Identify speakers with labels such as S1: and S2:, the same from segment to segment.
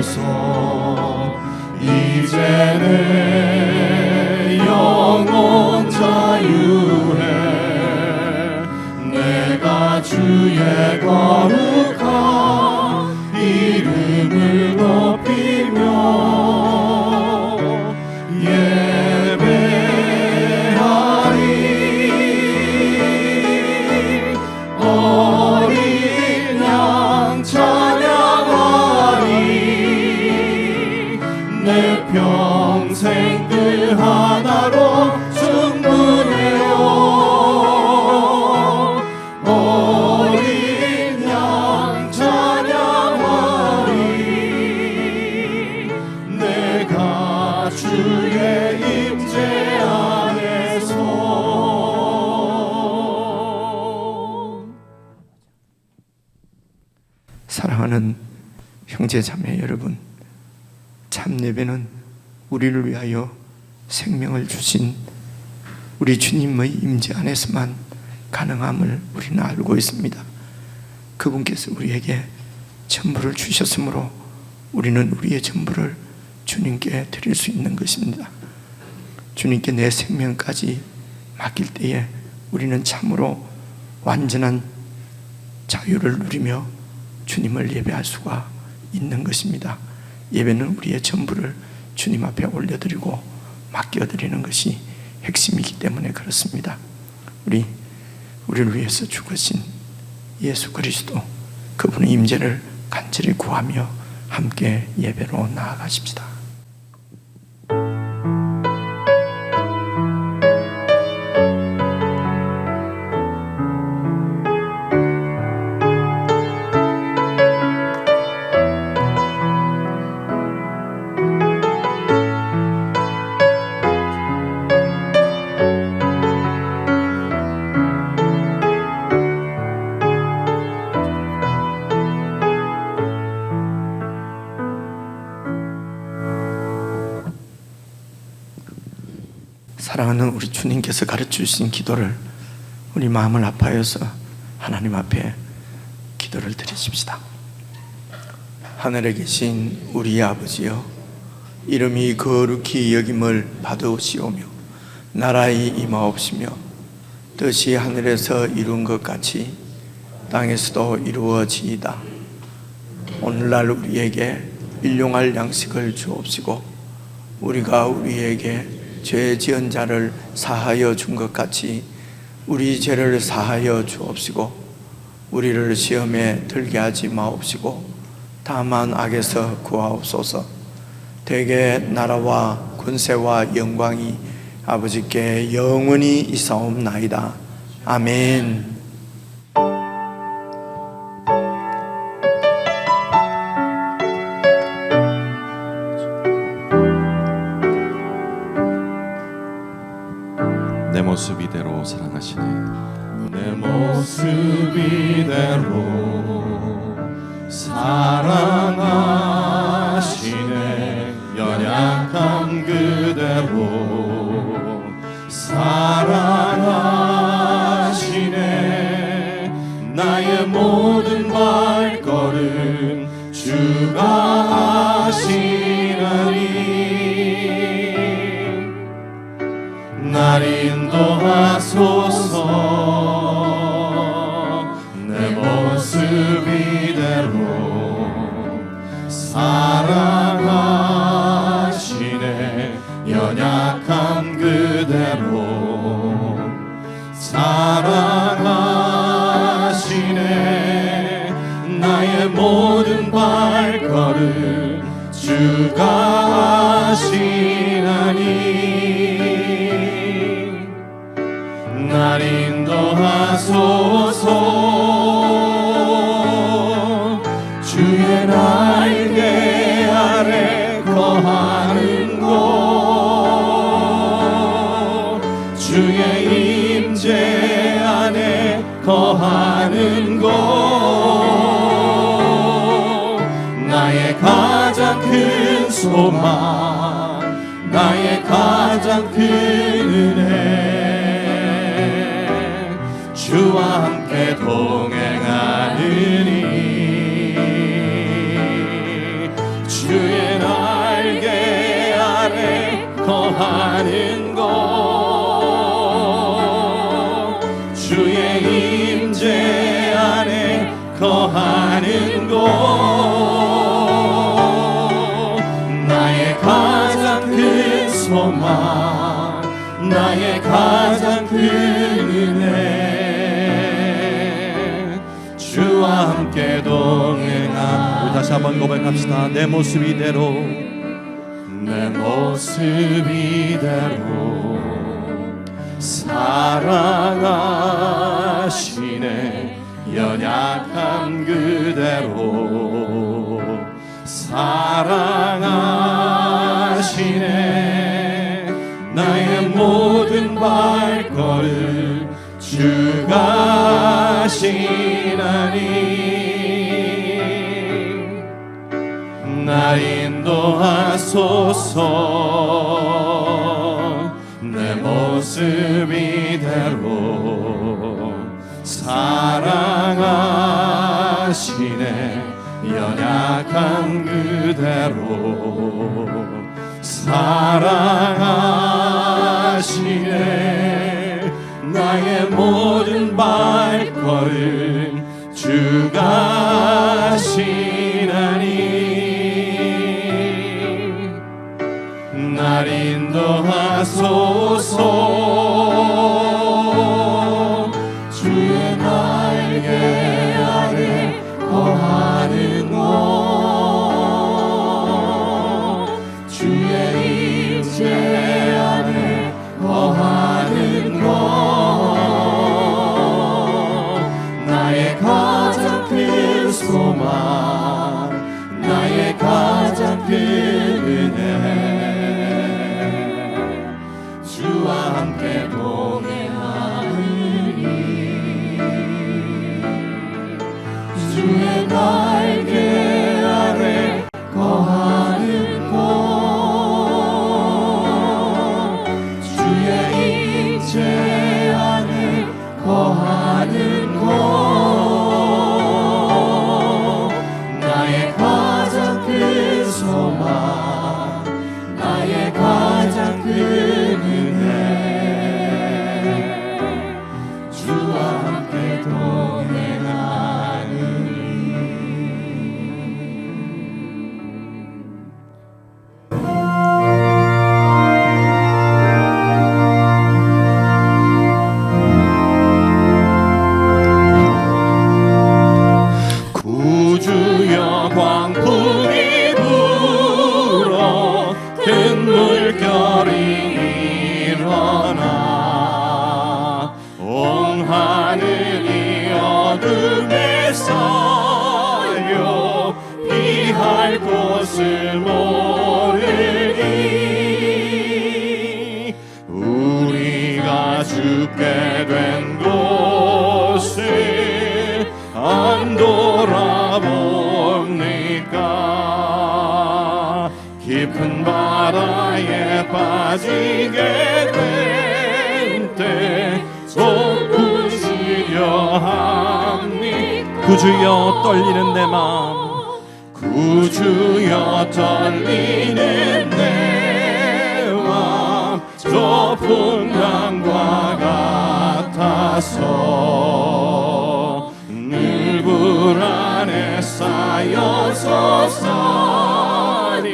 S1: 안에서 이제 내 영혼 자유해. 내가 주의 거룩한 이름을 높이며 예배하리. 어린 양 찬양하리. 내 평생 그 하나로 충분해요. 어린 양 찬양하리. 내가 주의 임재 안에서.
S2: 사랑하는 형제 자매 여러분, 참 예배는 우리를 위하여 생명을 주신 우리 주님의 임재 안에서만 가능함을 우리는 알고 있습니다. 그분께서 우리에게 전부를 주셨으므로 우리는 우리의 전부를 주님께 드릴 수 있는 것입니다. 주님께 내 생명까지 맡길 때에 우리는 참으로 완전한 자유를 누리며 주님을 예배할 수가 있는 것입니다. 예배는 우리의 전부를 주님 앞에 올려드리고 맡겨드리는 것이 핵심이기 때문에 그렇습니다. 우리를 위해서 죽으신 예수 그리스도, 그분의 임재를 간절히 구하며 함께 예배로 나아가십시다. 사랑하는 우리 주님께서 가르쳐주신 기도를 우리 마음을 아파해서 하나님 앞에 기도를 드리십시다. 하늘에 계신 우리 아버지여, 이름이 거룩히 여김을 받으시오며 나라의 임하옵시며 뜻이 하늘에서 이룬 것 같이 땅에서도 이루어지이다. 오늘날 우리에게 일용할 양식을 주옵시고 우리가 우리에게 죄 지은 자를 사하여 준 것 같이 우리 죄를 사하여 주옵시고 우리를 시험에 들게 하지 마옵시고 다만 악에서 구하옵소서. 대개 나라와 권세와 영광이 아버지께 영원히 있사옵나이다. 아멘.
S1: 내 모습 이대로 사랑하시네. 내 모습 이대로 사랑하시네. 연약한 그대로 사랑하시네. 나의 모든 발걸음 주가 아시나니 날 인도하소서. 내 모습 이대로 사랑하시네. 연약한 그대로 사랑하시네. 나의 모든 발걸음 주가 아시나니 날 인도하소서. 주의 날개 아래 거하는 곳, 주의 임재 안에 거하는 곳, 나의 가장 큰 소망, 나의 가장 큰 은혜, 주와 함께 동행하느니 주 거하는 곳 주의 임재 안에 거하는 곳 나의 가장 큰 소망 나의 가장 큰 은혜 주와 함께 동행한 우리 다시 한번 고백합시다. 내 모습 이대로 내 모습 이대로 사랑하시네 연약함 그대로 사랑하시네 나의 모든 발걸음 주가 하시나니 날 인도하소서 내 모습 이대로 사랑하시네 연약한 그대로 사랑하시네 나의 모든 발걸음 주가 하시나니 날 인도하소서 주의 날개 아래 거하는 곳 주의 임재 안에 거하는 곳 나의 가장 큰 소망 나의 가장 큰 은혜 주와 함께 동행하느니 주의 날개 아래 거하는 곳 주의 임재 안에 거하는 곳 나의 가장 큰 소망 나의 가장 큰 은혜 주와 함께 동행하느니 구주여 광풍이 불어 큰 물결이 일어나 온 하늘이 어둠에 쌓여 피할 곳을 모르니 우리가 죽게 된 곳을 안 돌아봅니까 깊은 바다에 빠지게 된 때 솟구시려 합니까 구주여 떨리는 내 마음 구주여 떨리는 내 마음 좁은 강과 같아서 늘 불안에 쌓여서 사니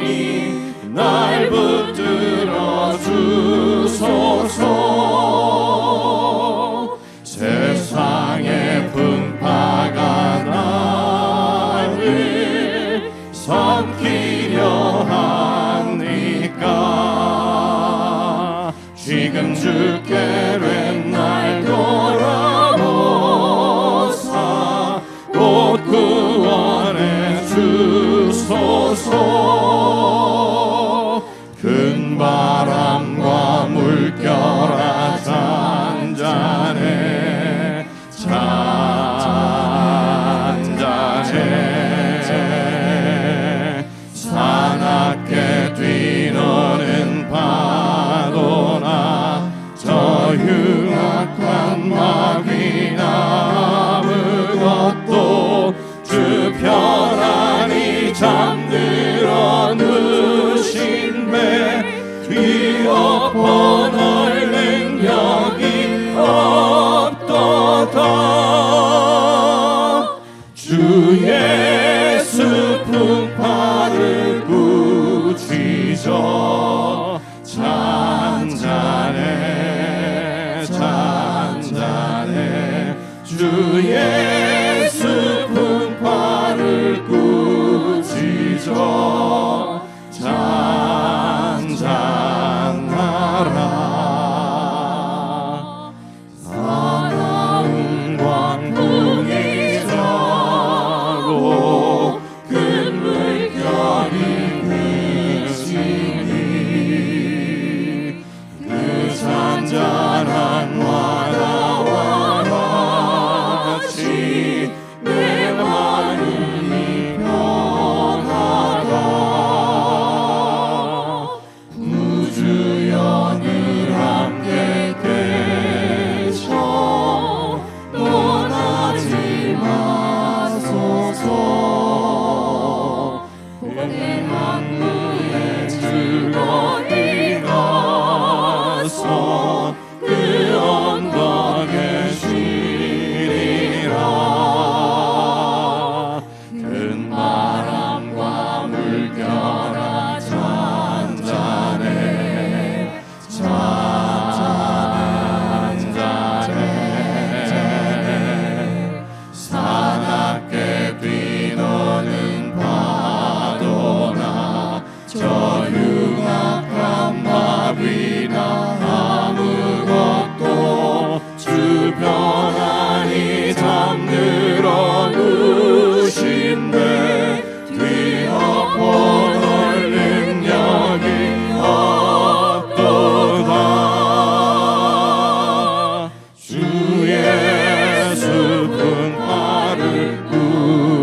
S1: 날 붙들어 주소서 세상의 풍파가 나를 삼키려 합니까 지금 죽게 된 날 돌아보사 곧 구원해 주소서 큰 바람과 물결아 잔잔해 잔잔해 사납게 뛰노는 파도나 저 흉악한 마귀나 아무것도 주 편안히 잠들어 누신 배 뒤엎어놓을 능력이 없도다. 주 예수 풍파를 꾸짖어 잔잔해 잔잔해. 주 예수 풍파를 꾸짖어 잔잔하라. 사랑은 광풍이 자고 큰 물결이 그치니 그 잔잔한 바다와 같이 내 마음이 변하다. 우주연을 함께 깨쳐 떠나지 마소서. 복된 항구에 즐거이 가서 그 언덕에 쉬리라. 큰 바람과 물결아 잔잔해 잔잔해. 사납게 뛰노는 파도나 저 흉악한 마비나 아무것도 주 편안히 잠들어 누신데 뒤엎어놓을 능력이 없도다. 주 예수 풍파를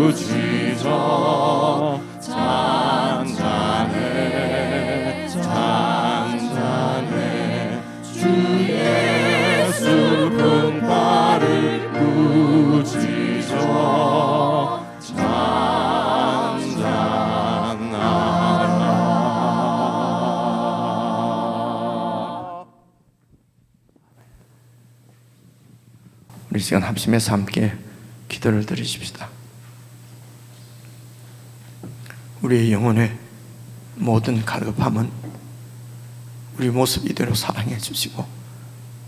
S1: 꾸짖어 잔잔해 잔잔해. 주 예수 풍파를 꾸짖어 잔잔하라.
S2: 우리 시간 합심해서 함께 기도를 드리십시다. 우리의 영혼의 모든 갈급함은 우리 모습 이대로 사랑해 주시고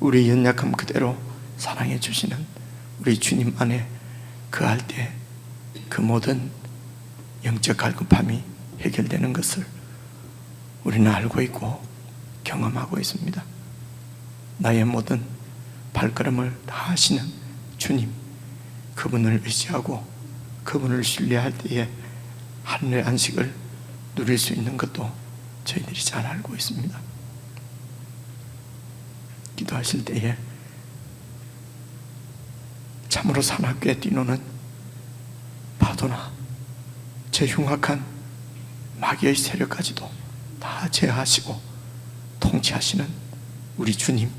S2: 우리 연약함 그대로 사랑해 주시는 우리 주님 안에 거할 때 그 모든 영적 갈급함이 해결되는 것을 우리는 알고 있고 경험하고 있습니다. 나의 모든 발걸음을 다 하시는 주님, 그분을 의지하고 그분을 신뢰할 때에 하늘의 안식을 누릴 수 있는 것도 저희들이 잘 알고 있습니다. 기도하실 때에 참으로 사납게 뛰노는 파도나 제 흉악한 마귀의 세력까지도 다 제하시고 통치하시는 우리 주님,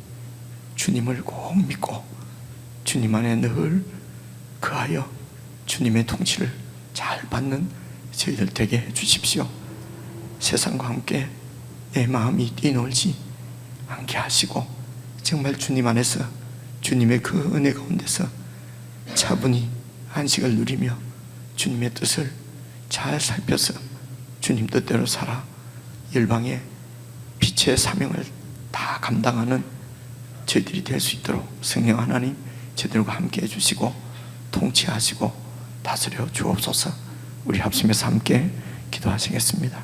S2: 주님을 꼭 믿고 주님 안에 늘 거하여 주님의 통치를 잘 받는 저희들 되게 해주십시오. 세상과 함께 내 마음이 뛰놀지 않게 하시고 정말 주님 안에서 주님의 그 은혜 가운데서 차분히 안식을 누리며 주님의 뜻을 잘 살펴서 주님 뜻대로 살아 열방의 빛의 사명을 다 감당하는 저희들이 될 수 있도록 성령 하나님 저희들과 함께 해주시고 통치하시고 다스려 주옵소서. 우리 합심해서 함께 기도하시겠습니다.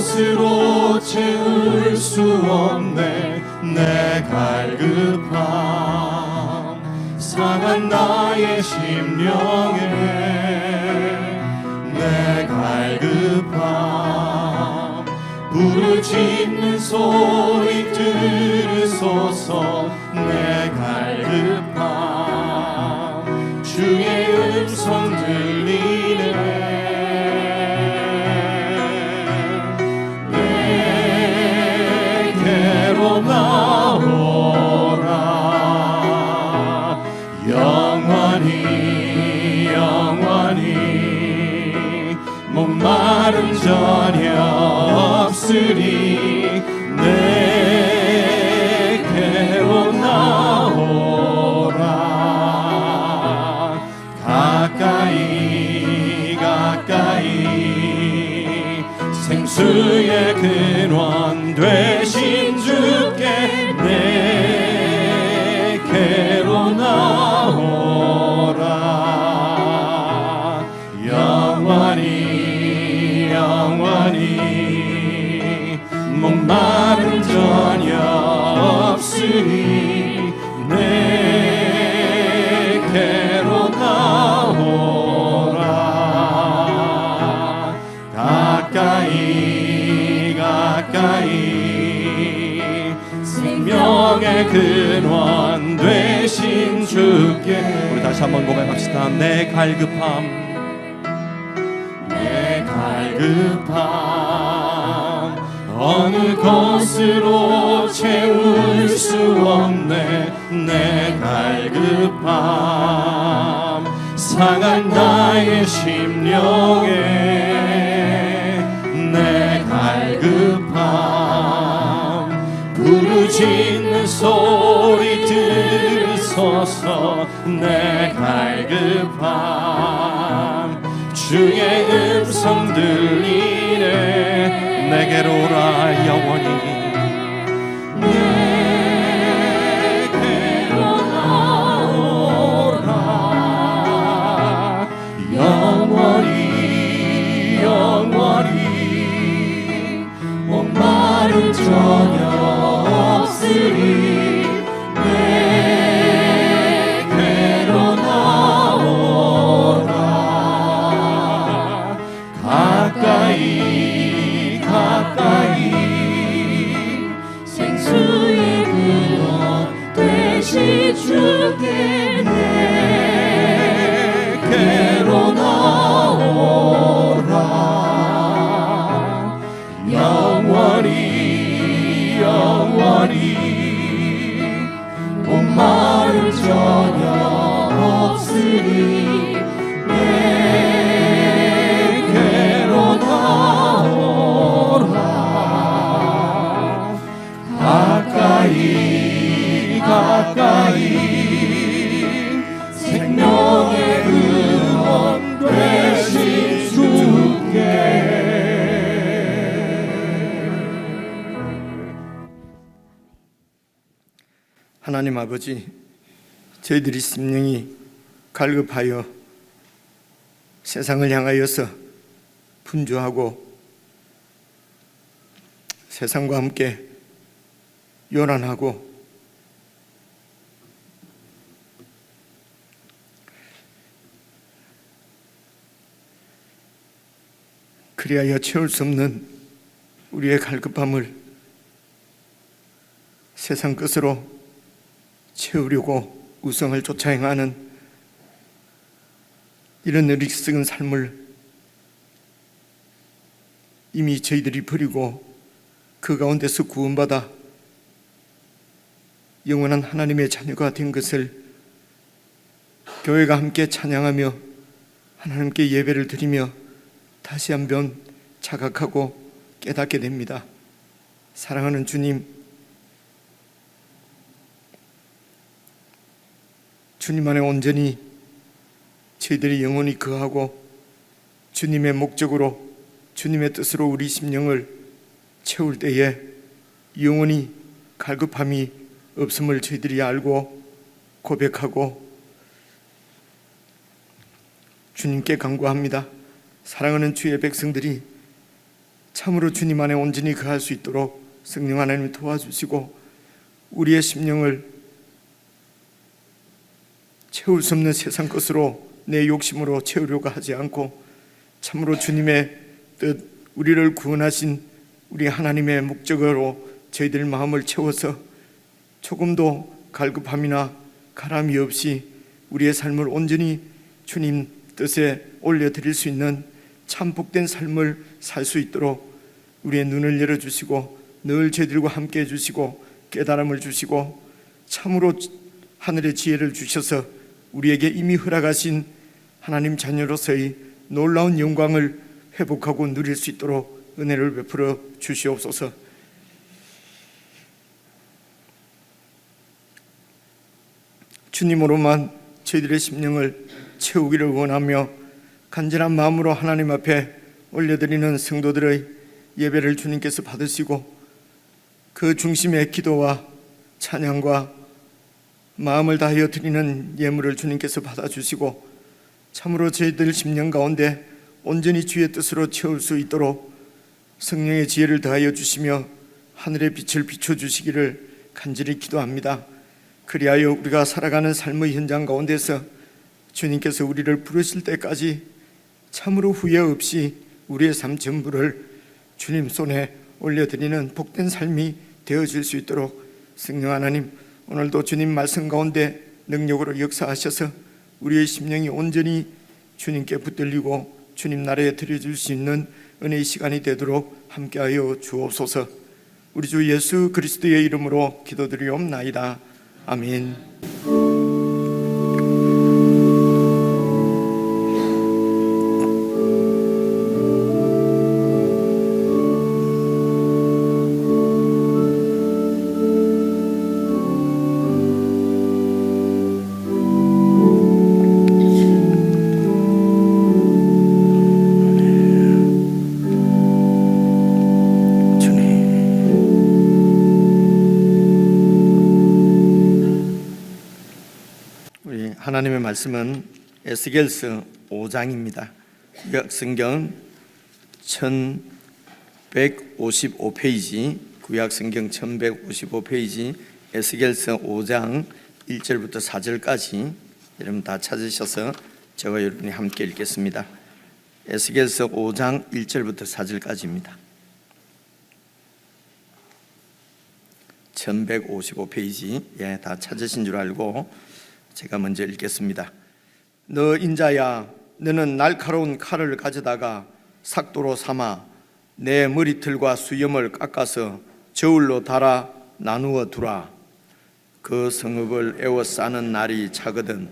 S1: 것으로 채울 수 없네. 내 갈급함 상한 나의 심령에 내 갈급함 부르짖는 소리 들으소서. 내 갈급함 주의 음성 들리네. 내게로 나오라. 영원히 영원히 목마름 전혀 없으리. 내게로 나오라. 가까이 가까이 생수의 근원 되신 주께 내게로 나오라. 영원히 영원히 목마름 전혀 없으니 내게로 나오라. 가까이 가까이 생명의 근원 되신 주께. 우리 다시 한번 고백합시다. 내 갈급함 내 갈급함 어느 것으로 채울 수 없네. 내 갈급함 상한 나의 심령에 내 갈급함 부르짖는 소리 들으소서. 내 갈급함 주의 음성 들리네. 내게로 오라. 영원히 내게로 나오라. 영원히 영원히 목마름 전혀 없으리. 내게로 나오라. 가까이 가까이 생수의 근원 되신 주께 내게로 나오라. 영원히 영원히 목마름 전혀 없으니 내게로 나오라. 가까이 가까이 생명의 근원 되신 주께.
S2: 하나님 아버지, 저희들이 심령이 갈급하여 세상을 향하여서 분주하고 세상과 함께 요란하고 그리하여 채울 수 없는 우리의 갈급함을 세상 끝으로 채우려고 우성을 쫓아 행하는 이런 어리석은 삶을 이미 저희들이 버리고 그 가운데서 구원받아 영원한 하나님의 자녀가 된 것을 교회가 함께 찬양하며 하나님께 예배를 드리며 다시 한번 자각하고 깨닫게 됩니다. 사랑하는 주님, 주님 안에 온전히 저희들이 영원히 거하고 주님의 목적으로 주님의 뜻으로 우리 심령을 채울 때에 영원히 갈급함이 없음을 저희들이 알고 고백하고 주님께 간구합니다. 사랑하는 주의 백성들이 참으로 주님 안에 온전히 거할 수 있도록 성령 하나님이 도와주시고 우리의 심령을 채울 수 없는 세상 것으로 내 욕심으로 채우려고 하지 않고 참으로 주님의 뜻, 우리를 구원하신 우리 하나님의 목적으로 저희들 마음을 채워서 조금도 갈급함이나 가람이 없이 우리의 삶을 온전히 주님 뜻에 올려드릴 수 있는 참 복된 삶을 살 수 있도록 우리의 눈을 열어주시고 늘 저희들과 함께 해주시고 깨달음을 주시고 참으로 하늘의 지혜를 주셔서 우리에게 이미 허락하신 하나님 자녀로서의 놀라운 영광을 회복하고 누릴 수 있도록 은혜를 베풀어 주시옵소서. 주님으로만 저희들의 심령을 채우기를 원하며 간절한 마음으로 하나님 앞에 올려드리는 성도들의 예배를 주님께서 받으시고 그 중심의 기도와 찬양과 마음을 다하여 드리는 예물을 주님께서 받아주시고 참으로 저희들 심령 가운데 온전히 주의 뜻으로 채울 수 있도록 성령의 지혜를 더하여 주시며 하늘의 빛을 비춰주시기를 간절히 기도합니다. 그리하여 우리가 살아가는 삶의 현장 가운데서 주님께서 우리를 부르실 때까지 참으로 후회 없이 우리의 삶 전부를 주님 손에 올려드리는 복된 삶이 되어질 수 있도록 성령 하나님 오늘도 주님 말씀 가운데 능력으로 역사하셔서 우리의 심령이 온전히 주님께 붙들리고 주님 나라에 드려줄 수 있는 은혜의 시간이 되도록 함께하여 주옵소서. 우리 주 예수 그리스도의 이름으로 기도드리옵나이다. 아멘. 하나님의 말씀은 에스겔서 5장입니다. 구약성경 1155페이지, 구약성경 1155페이지 에스겔서 5장 1절부터 4절까지 여러분 다 찾으셔서 저와 여러분이 함께 읽겠습니다. 에스겔서 5장 1절부터 4절까지입니다. 1155페이지 다 찾으신 줄 알고 제가 먼저 읽겠습니다. 너 인자야, 너는 날카로운 칼을 가져다가 삭도로 삼아 내 머리털과 수염을 깎아서 저울로 달아 나누어 두라. 그 성읍을 에워싸는 날이 차거든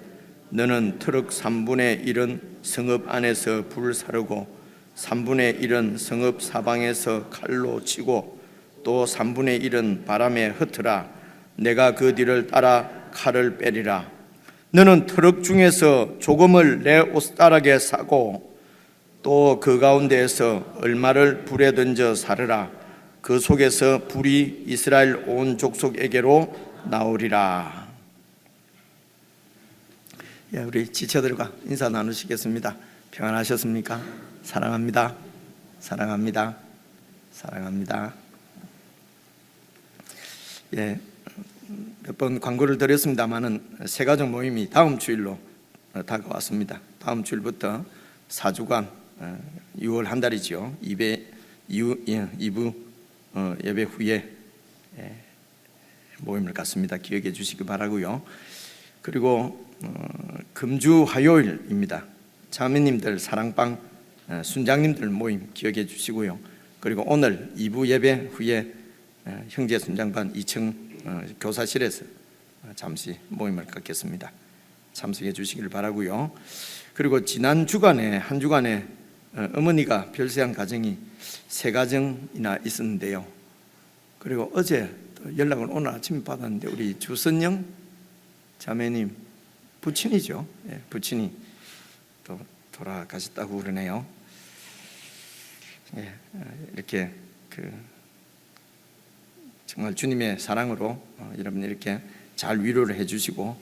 S2: 너는 트럭 3분의 1은 성읍 안에서 불을 사르고 3분의 1은 성읍 사방에서 칼로 치고 또 3분의 1은 바람에 흩으라. 내가 그 뒤를 따라 칼을 빼리라. 너는 트럭 중에서 조금을 내 옷다락에 싸고 또 그 가운데에서 얼마를 불에 던져 사르라. 그 속에서 불이 이스라엘 온 족속에게로 나오리라. 우리 지체들과 인사 나누시겠습니다. 평안하셨습니까? 사랑합니다. 사랑합니다. 사랑합니다. 몇 번 광고를 드렸습니다마는 새가족 모임이 다음 주일로 다가왔습니다. 다음 주일부터 4주간 6월 한 달이죠. 2부 예배 후에 모임을 갖습니다. 기억해 주시기 바라고요. 그리고 금주 화요일입니다. 자매님들 사랑방 순장님들 모임 기억해 주시고요. 그리고 오늘 2부 예배 후에 형제 순장반 2층 교사실에서 잠시 모임을 갖겠습니다. 참석해 주시길 바라고요. 그리고 지난 주간에 한 주간에 어머니가 별세한 가정이 3가정이나 있었는데요. 그리고 어제 또 연락을 오늘 아침에 받았는데 우리 주선영 자매님 부친이죠. 부친이 또 돌아가셨다고 그러네요. 이렇게 정말 주님의 사랑으로 여러분 이렇게 잘 위로를 해주시고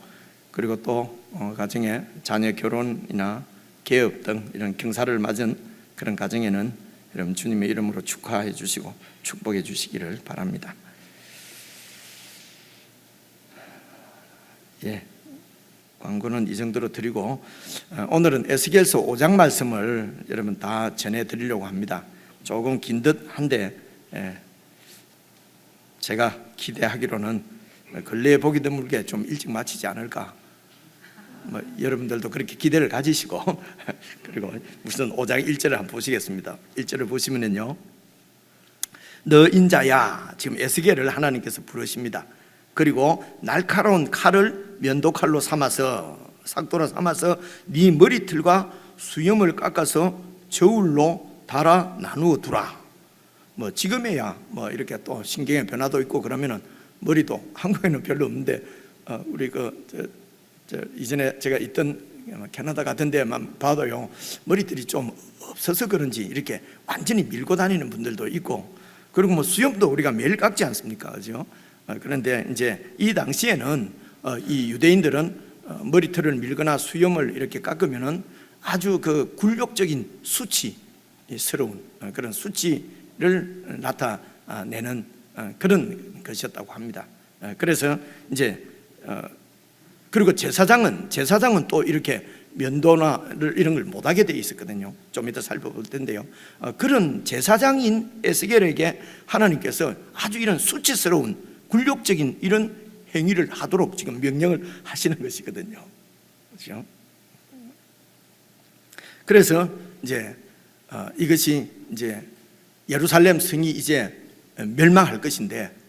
S2: 그리고 또 가정에 자녀 결혼이나 개업 등 이런 경사를 맞은 그런 가정에는 여러분 주님의 이름으로 축하해 주시고 축복해 주시기를 바랍니다. 예, 광고는 이 정도로 드리고 오늘은 에스겔서 5장 말씀을 여러분 다 전해드리려고 합니다. 조금 긴 듯 한데 제가 기대하기로는 근래에 보기 드물게 좀 일찍 마치지 않을까, 여러분들도 그렇게 기대를 가지시고 그리고 우선 5장 1절을 한번 보시겠습니다. 1절을 보시면요, 너 인자야, 지금 에스겔을 하나님께서 부르십니다. 그리고 날카로운 칼을 면도칼로 삼아서, 삭도로 삼아서 네 머리털과 수염을 깎아서 저울로 달아 나누어 두라. 지금에야 이렇게 또 신경의 변화도 있고 그러면은 머리도, 한국에는 별로 없는데 우리 이전에 제가 있던 캐나다 같은 데만 봐도요, 머리들이 좀 없어서 그런지 이렇게 완전히 밀고 다니는 분들도 있고, 그리고 수염도 우리가 매일 깎지 않습니까? 그죠? 그런데 이제 이 당시에는 이 유대인들은 머리털을 밀거나 수염을 이렇게 깎으면은 아주 그 굴욕적인 수치스러운 그런 수치를 나타내는 그런 것이었다고 합니다. 그래서 이제 그리고 제사장은 또 이렇게 면도나 이런 걸 못하게 돼 있었거든요. 좀 이따 살펴볼 텐데요, 그런 제사장인 에스겔에게 하나님께서 아주 이런 수치스러운 굴욕적인 이런 행위를 하도록 지금 명령을 하시는 것이거든요. 그렇죠? 그래서 이제 이것이 이제 예루살렘 성이 이제 멸망할 것인데,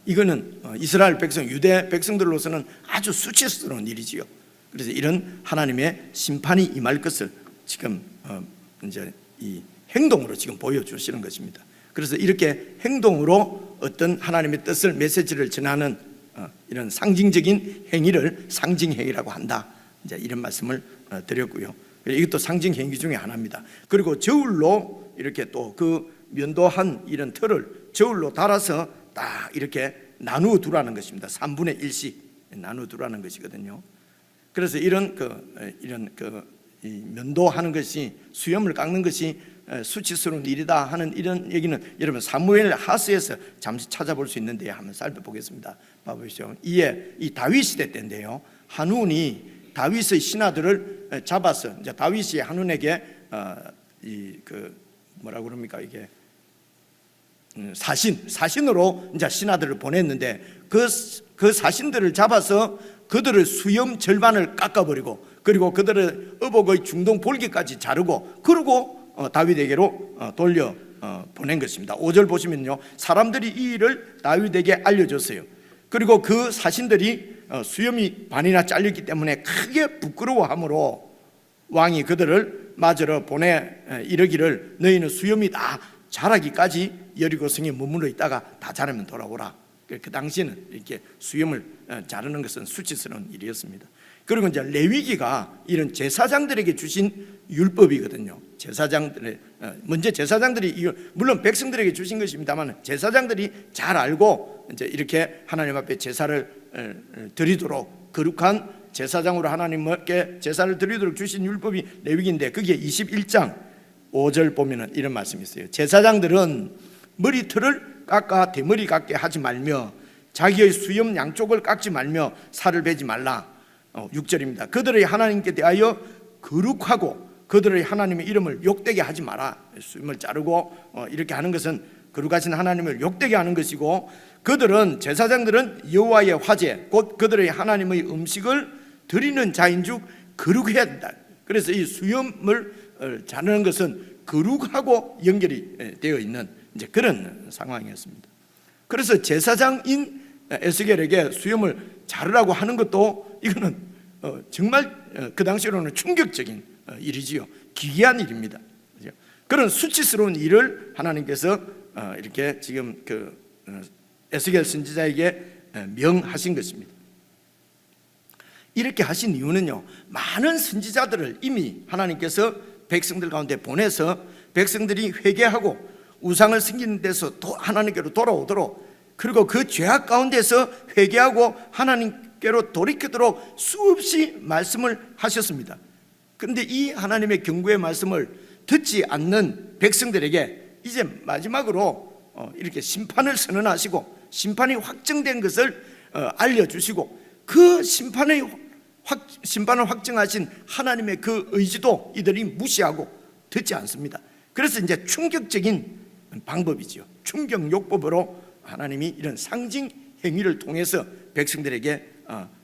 S2: 이거는 이스라엘 백성, 유대 백성들로서는 아주 수치스러운 일이지요. 그래서 이런 하나님의 심판이 임할 것을 지금 이제 이 행동으로 지금 보여주시는 것입니다. 그래서 이렇게 행동으로 어떤 하나님의 뜻을, 메시지를 전하는 이런 상징적인 행위를 상징행위라고 한다, 이제 이런 말씀을 드렸고요. 이것도 상징행위 중에 하나입니다. 그리고 저울로 이렇게 또 그 면도한 이런 털을 저울로 달아서 딱 이렇게 나누어 두라는 것입니다. 3분의 1씩 나누어 두라는 것이거든요. 그래서 이런 이 면도하는 것이, 수염을 깎는 것이 수치스러운 일이다 하는 이런 얘기는 여러분 사무엘 하스에서 잠시 찾아볼 수 있는데 한번 살펴보겠습니다. 봐보시죠. 이에 이 다윗 시대 때인데요, 한운이 다윗의 신하들을 잡아서, 이제 다윗이 한운에게 뭐라 그럽니까, 이게 사신으로 이제 신하들을 보냈는데 그 사신들을 잡아서 그들의 수염 절반을 깎아버리고, 그리고 그들의 의복의 중동 볼기까지 자르고, 그리고 다윗에게로 돌려 보낸 것입니다. 5절 보시면요, 사람들이 이 일을 다윗에게 알려줬어요. 그리고 그 사신들이 수염이 반이나 잘렸기 때문에 크게 부끄러워함으로 왕이 그들을 맞으러 보내 이르기를, 너희는 수염이 다 자라기까지 여리고성에 머물러 있다가 다 자라면 돌아오라. 그 당시에는 이렇게 수염을 자르는 것은 수치스러운 일이었습니다. 그리고 이제 레위기가 이런 제사장들에게 주신 율법이거든요. 제사장들의 먼저 제사장들이, 물론 백성들에게 주신 것입니다만 제사장들이 잘 알고 이제 이렇게 하나님 앞에 제사를 드리도록, 거룩한 제사장으로 하나님께 제사를 드리도록 주신 율법이 레위기인데, 그게 21장 5절 보면은 이런 말씀이 있어요. 제사장들은 머리털을 깎아 대머리 같게 하지 말며 자기의 수염 양쪽을 깎지 말며 살을 베지 말라. 6절입니다. 그들의 하나님께 대하여 거룩하고 그들의 하나님의 이름을 욕되게 하지 마라. 수염을 자르고 이렇게 하는 것은 거룩하신 하나님을 욕되게 하는 것이고, 그들은, 제사장들은 여호와의 화제 곧 그들의 하나님의 음식을 드리는 자인즉 거룩해야 된다. 그래서 이 수염을 자르는 것은 거룩하고 연결이 되어 있는 이제 그런 상황이었습니다. 그래서 제사장인 에스겔에게 수염을 자르라고 하는 것도, 이거는 정말 그 당시로는 충격적인 일이지요. 기이한 일입니다. 그런 수치스러운 일을 하나님께서 이렇게 지금 에스겔 선지자에게 명하신 것입니다. 이렇게 하신 이유는요, 많은 선지자들을 이미 하나님께서 백성들 가운데 보내서 백성들이 회개하고 우상을 섬기는 데서 또 하나님께로 돌아오도록, 그리고 그 죄악 가운데서 회개하고 하나님께로 돌이키도록 수없이 말씀을 하셨습니다. 그런데 이 하나님의 경고의 말씀을 듣지 않는 백성들에게 이제 마지막으로 이렇게 심판을 선언하시고 심판이 확정된 것을 알려주시고 그 심판을 확정하신 하나님의 그 의지도 이들이 무시하고 듣지 않습니다. 그래서 이제 충격적인 방법이죠. 충격요법으로 하나님이 이런 상징 행위를 통해서 백성들에게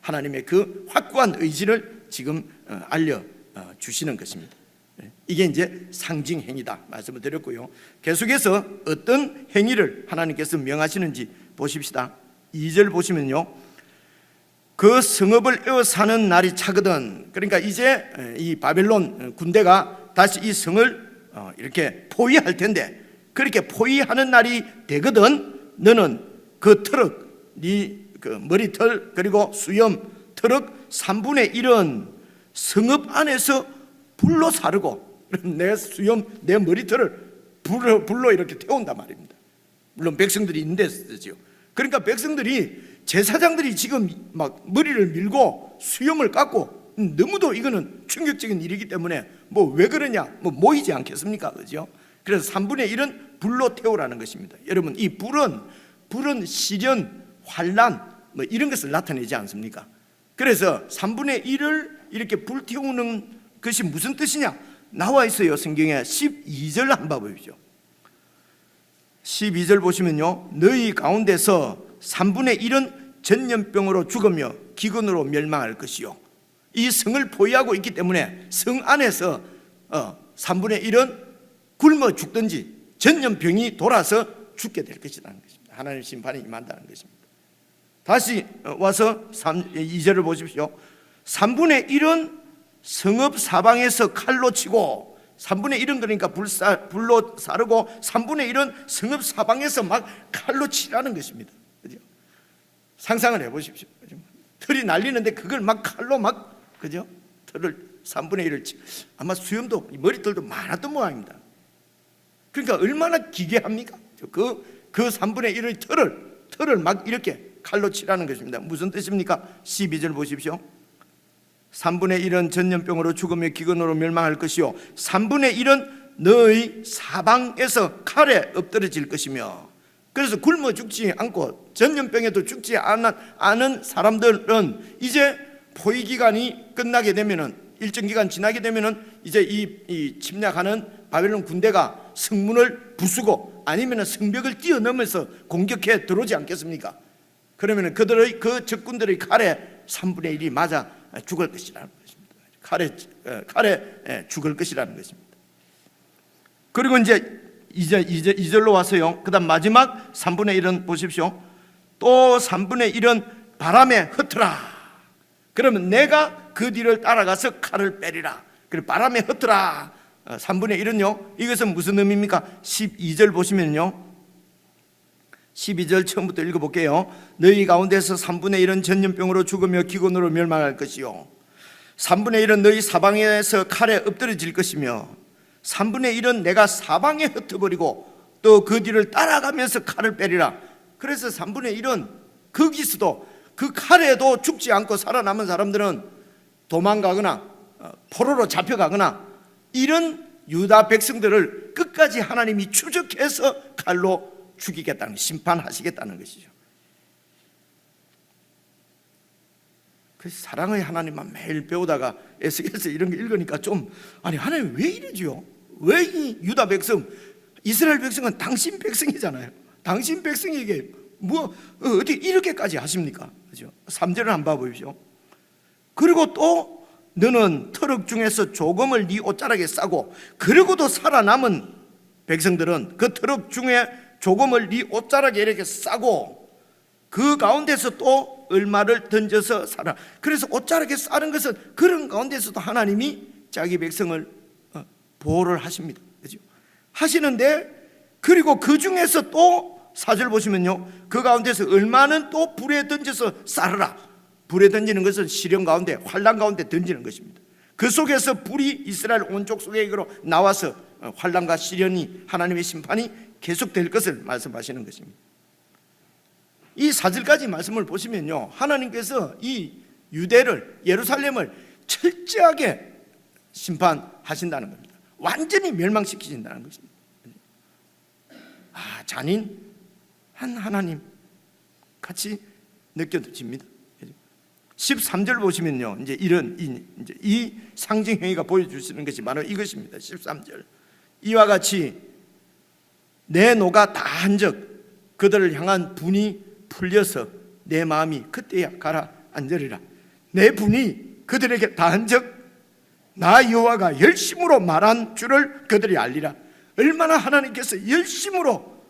S2: 하나님의 그 확고한 의지를 지금 알려주시는 것입니다. 이게 이제 상징 행위다 말씀을 드렸고요. 계속해서 어떤 행위를 하나님께서 명하시는지 보십시다. 2절 보시면요, 그 성읍을 에워사는 날이 차거든. 그러니까 이제 이 바벨론 군대가 다시 이 성을 이렇게 포위할 텐데, 그렇게 포위하는 날이 되거든 너는 그 트럭, 네 그 머리털 그리고 수염 트럭 3분의 1은 성읍 안에서 불로 사르고, 내 수염 내 머리털을 불로 이렇게 태운단 말입니다. 물론 백성들이 있는데 쓰지요. 그러니까 백성들이, 제사장들이 지금 막 머리를 밀고 수염을 깎고, 너무도 이거는 충격적인 일이기 때문에 뭐 왜 그러냐, 뭐 모이지 않겠습니까? 그죠? 그래서 3분의 1은 불로 태우라는 것입니다. 여러분, 이 불은 시련, 환란 뭐 이런 것을 나타내지 않습니까? 그래서 3분의 1을 이렇게 불태우는 것이 무슨 뜻이냐? 나와 있어요. 성경에 12절 한번 보십시오. 12절 보시면요, 너희 가운데서 3분의 1은 전염병으로 죽으며 기근으로 멸망할 것이요. 이 성을 포위하고 있기 때문에 성 안에서 3분의 1은 굶어 죽든지 전염병이 돌아서 죽게 될 것이라는 것입니다. 하나님의 심판이 임한다는 것입니다. 다시 와서 2절을 보십시오. 3분의 1은 성읍 사방에서 칼로 치고, 3분의 1은 그러니까 불로 사르고 3분의 1은 성읍 사방에서 막 칼로 치라는 것입니다. 그죠? 상상을 해보십시오. 그죠? 털이 날리는데 그걸 막 칼로 막, 그죠? 털을 3분의 1을 아마 수염도 머리털도 많았던 모양입니다. 그러니까 얼마나 기괴합니까? 그 3분의 1의 털을 막 이렇게 칼로 치라는 것입니다. 무슨 뜻입니까? 12절 보십시오. 3분의 1은 전염병으로 죽으며 기근으로 멸망할 것이요 3분의 1은 너의 사방에서 칼에 엎드러질 것이며. 그래서 굶어 죽지 않고 전염병에도 죽지 않은 사람들은 이제 포위 기간이 끝나게 되면은, 일정 기간 지나게 되면은 이제 이 침략하는 바벨론 군대가 성문을 부수고 아니면은 성벽을 뛰어넘어서 공격해 들어오지 않겠습니까? 그러면은 그들의 그 적군들의 칼에 3분의 1이 맞아 죽을 것이라는 것입니다. 칼에 죽을 것이라는 것입니다. 그리고 이제 2절로 와서요, 그 다음 마지막 3분의 1은 보십시오. 또 3분의 1은 바람에 흩어라. 그러면 내가 그 뒤를 따라가서 칼을 빼리라. 그리고 바람에 흩어라. 3분의 1은요, 이것은 무슨 의미입니까? 12절 보시면요, 12절 처음부터 읽어볼게요. 너희 가운데서 3분의 1은 전염병으로 죽으며 기근으로 멸망할 것이요 3분의 1은 너희 사방에서 칼에 엎드러질 것이며 3분의 1은 내가 사방에 흩어버리고 또 그 뒤를 따라가면서 칼을 빼리라. 그래서 3분의 1은 거기서도 그 칼에도 죽지 않고 살아남은 사람들은 도망가거나 포로로 잡혀가거나, 이런 유다 백성들을 끝까지 하나님이 추적해서 칼로 죽이겠다는, 심판하시겠다는 것이죠. 그 사랑의 하나님만 매일 배우다가 에스겔서 이런 거 읽으니까 좀, 아니 하나님 왜 이러지요? 왜 이 유다 백성, 이스라엘 백성은 당신 백성이잖아요. 당신 백성에게 뭐 어떻게 이렇게까지 하십니까? 그죠? 3절을 한번 봐보십시오. 그리고 또 너는 트럭 중에서 조금을 네 옷자락에 싸고, 그러고도 살아남은 백성들은 그 트럭 중에 조금을 네 옷자락에 이렇게 싸고 그 가운데서 또 얼마를 던져서 살아. 그래서 옷자락에 싸는 것은 그런 가운데서도 하나님이 자기 백성을 보호를 하십니다. 그죠? 하시는데, 그리고 그 중에서 또 4절 보시면요, 그 가운데서 얼마는 또 불에 던져서 쌀으라. 불에 던지는 것은 시련 가운데, 환난 가운데 던지는 것입니다. 그 속에서 불이 이스라엘 온 족속에게로 나와서 환난과 시련이, 하나님의 심판이 계속될 것을 말씀하시는 것입니다. 이 4절까지 말씀을 보시면요, 하나님께서 이 유대를, 예루살렘을 철저하게 심판하신다는 겁니다. 완전히 멸망시키신다는 것입니다. 잔인 한 하나님 같이 느껴집니다. 13절 보시면요, 이제 이 상징 행위가 보여주시는 것이 바로 이것입니다. 13절, 이와 같이 내 노가 다한적 그들을 향한 분이 풀려서 내 마음이 그때야 가라앉으리라. 내 분이 그들에게 다한적 나 여호와가 열심으로 말한 줄을 그들이 알리라. 얼마나 하나님께서 열심으로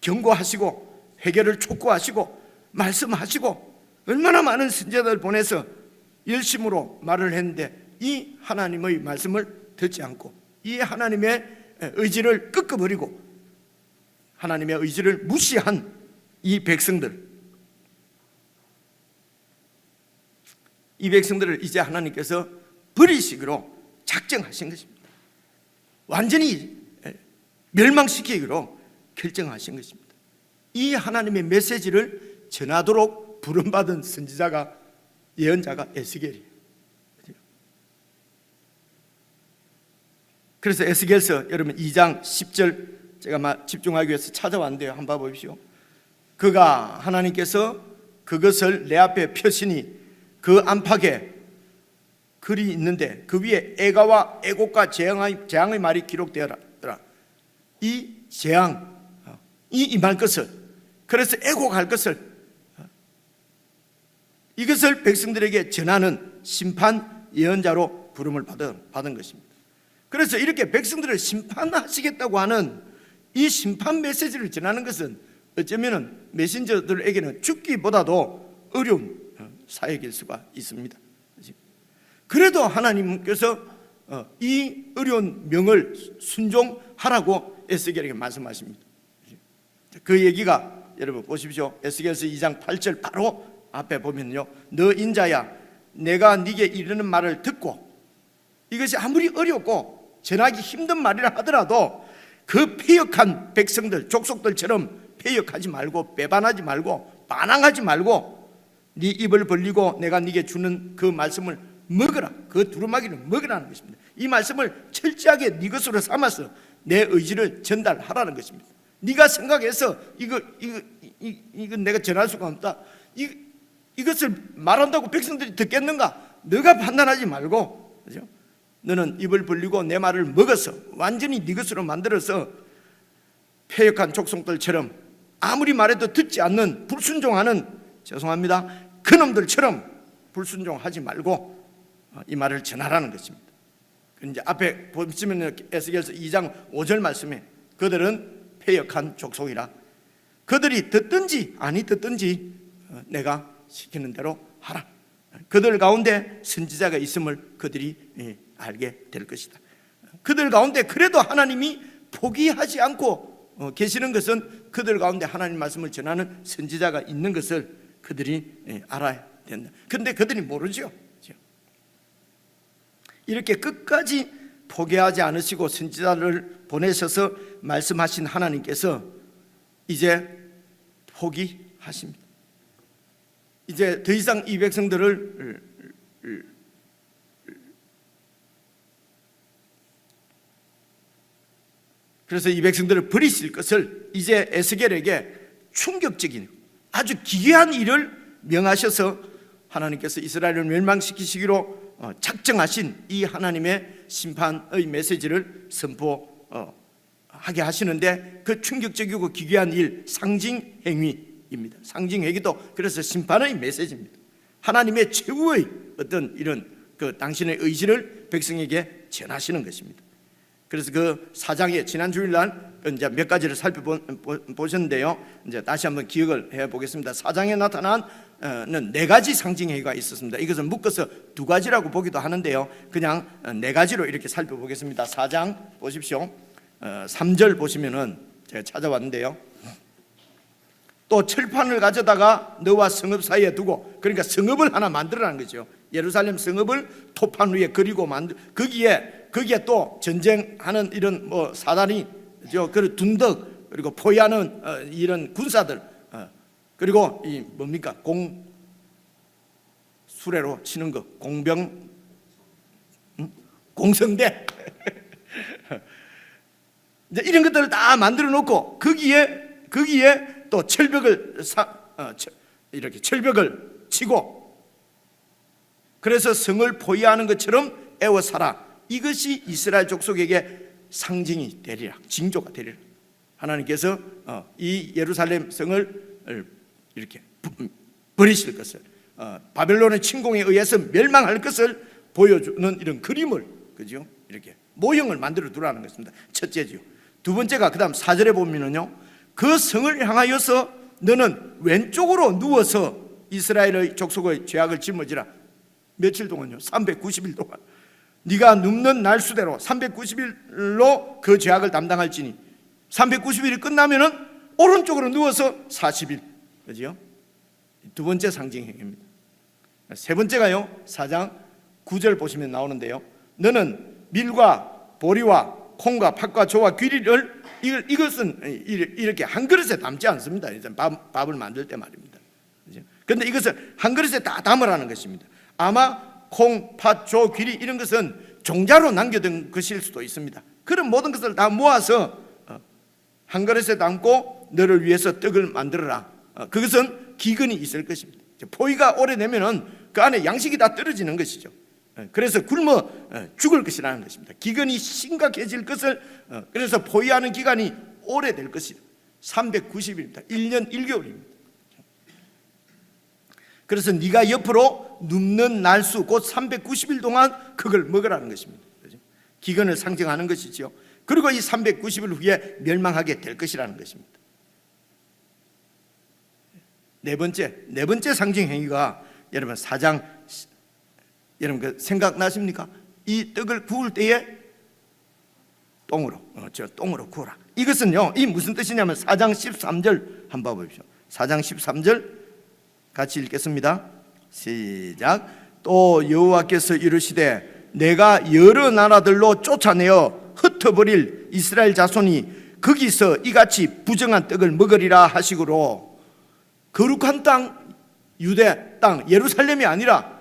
S2: 경고하시고 회개를 촉구하시고 말씀하시고 얼마나 많은 선지자들 보내서 열심으로 말을 했는데 이 하나님의 말씀을 듣지 않고 이 하나님의 의지를 꺾어버리고 하나님의 의지를 무시한 이 백성들을 이제 하나님께서 버리시기로 작정하신 것입니다. 완전히 멸망시키기로 결정하신 것입니다. 이 하나님의 메시지를 전하도록 부름받은 선지자가 예언자가 에스겔이에요. 그래서 에스겔서 여러분 2장 10절 제가 집중하기 위해서 찾아왔는데요, 한번 봐보십시오. 그가 하나님께서 그것을 내 앞에 펴시니 그 안팎에 글이 있는데 그 위에 애가와 애곡과 재앙의 말이 기록되었더라. 이 재앙, 임할 것을, 그래서 애곡할 것을, 이것을 백성들에게 전하는 심판 예언자로 부름을 받은 것입니다. 그래서 이렇게 백성들을 심판하시겠다고 하는 이 심판 메시지를 전하는 것은 어쩌면 메신저들에게는 죽기보다도 어려운 사역일 수가 있습니다. 그래도 하나님께서 이 어려운 명을 순종하라고 에스겔에게 말씀하십니다. 그 얘기가 여러분 보십시오. 에스겔서 2장 8절 바로 앞에 보면요, 너 인자야 내가 네게 이르는 말을 듣고, 이것이 아무리 어렵고 전하기 힘든 말이라 하더라도 그 패역한 백성들 족속들처럼 패역하지 말고 배반하지 말고 반항하지 말고 네 입을 벌리고 내가 네게 주는 그 말씀을 먹으라. 그 두루마기를 먹으라는 것입니다. 이 말씀을 철저하게 네 것으로 삼아서 내 의지를 전달하라는 것입니다. 네가 생각해서 이건 내가 전할 수가 없다, 이것을 말한다고 백성들이 듣겠는가? 너가 판단하지 말고, 그죠? 너는 입을 벌리고 내 말을 먹어서 완전히 네 것으로 만들어서 패역한 족속들처럼 아무리 말해도 듣지 않는 불순종하는, 죄송합니다, 그놈들처럼 불순종하지 말고 이 말을 전하라는 것입니다. 이제 앞에 보시면 에스겔서 2장 5절 말씀에 그들은 패역한 족속이라. 그들이 듣든지 아니 듣든지 내가 시키는 대로 하라. 그들 가운데 선지자가 있음을 그들이 알게 될 것이다. 그들 가운데 그래도 하나님이 포기하지 않고 계시는 것은 그들 가운데 하나님 말씀을 전하는 선지자가 있는 것을 그들이 알아야 된다. 그런데 그들이 모르죠. 이렇게 끝까지 포기하지 않으시고 선지자를 보내셔서 말씀하신 하나님께서 이제 포기하십니다. 이제 더 이상 이 백성들을 그래서 이 백성들을 버리실 것을 이제 에스겔에게 충격적인 아주 기괴한 일을 명하셔서 하나님께서 이스라엘을 멸망시키시기로 작정하신 이 하나님의 심판의 메시지를 선포하게 하시는데, 그 충격적이고 기괴한 일, 상징 행위입니다. 상징 행위도 그래서 심판의 메시지입니다. 하나님의 최후의 어떤 이런 그 당신의 의지를 백성에게 전하시는 것입니다. 그래서 그 사장의 지난 주일날 이제 몇 가지를 살펴보셨는데요. 이제 다시 한번 기억을 해보겠습니다. 사장에 나타난 네 가지 상징 행위가 있었습니다. 이것은 묶어서 두 가지라고 보기도 하는데요. 그냥 네 가지로 이렇게 살펴보겠습니다. 4장 보십시오. 3절 보시면은 제가 찾아왔는데요. 또 철판을 가져다가 너와 성읍 사이에 두고, 그러니까 성읍을 하나 만들어라는 거죠. 예루살렘 성읍을 토판 위에 그리고 거기에 또 전쟁하는 이런 뭐 사다리, 그리고 둔덕, 그리고 포위하는 이런 군사들, 그리고 이 뭡니까 수레로 치는 거 공성대 이제 이런 것들을 다 만들어 놓고 거기에 또 이렇게 철벽을 치고, 그래서 성을 포위하는 것처럼 애워 살아. 이것이 이스라엘 족속에게 상징이 되리라, 징조가 되리라. 하나님께서 이 예루살렘 성을 이렇게 버리실 것을, 바벨론의 침공에 의해서 멸망할 것을 보여주는 이런 그림을, 그죠? 이렇게 모형을 만들어 두라는 것입니다. 첫째지요. 두 번째가 그다음 4절에 보면은요, 그 성을 향하여서 너는 왼쪽으로 누워서 이스라엘의 족속의 죄악을 짊어지라. 며칠 동안요? 390일 동안. 네가 눕는 날수대로 390일로 그 죄악을 담당할지니, 390일이 끝나면은 오른쪽으로 누워서 40일. 그죠? 두 번째 상징 행위입니다. 세 번째가요, 4장 9절 보시면 나오는데요, 너는 밀과 보리와 콩과 팥과 조와 귀리를, 이것은 이렇게 한 그릇에 담지 않습니다. 밥을 만들 때 말입니다. 그런데 이것을 한 그릇에 다 담으라는 것입니다. 아마 콩, 팥, 조, 귀리 이런 것은 종자로 남겨둔 것일 수도 있습니다. 그런 모든 것을 다 모아서 한 그릇에 담고 너를 위해서 떡을 만들어라. 그것은 기근이 있을 것입니다. 포위가 오래되면은 그 안에 양식이 다 떨어지는 것이죠. 그래서 굶어 죽을 것이라는 것입니다. 기근이 심각해질 것을, 그래서 포위하는 기간이 오래될 것이다. 390일입니다. 1년 1개월입니다. 그래서 네가 옆으로 눕는 날수 곧 390일 동안 그걸 먹으라는 것입니다. 기근을 상징하는 것이지요. 그리고 이 390일 후에 멸망하게 될 것이라는 것입니다. 네 번째 상징 행위가, 여러분 4장, 여러분 그 생각나십니까? 이 떡을 구울 때에 똥으로 구워라. 이것은요, 이 무슨 뜻이냐면 4장 13절 한번 보십시오. 4장 13절 같이 읽겠습니다. 시작. 또 여호와께서 이르시되 내가 여러 나라들로 쫓아내어 흩어버릴 이스라엘 자손이 거기서 이같이 부정한 떡을 먹으리라 하시므로, 거룩한 땅, 유대 땅 예루살렘이 아니라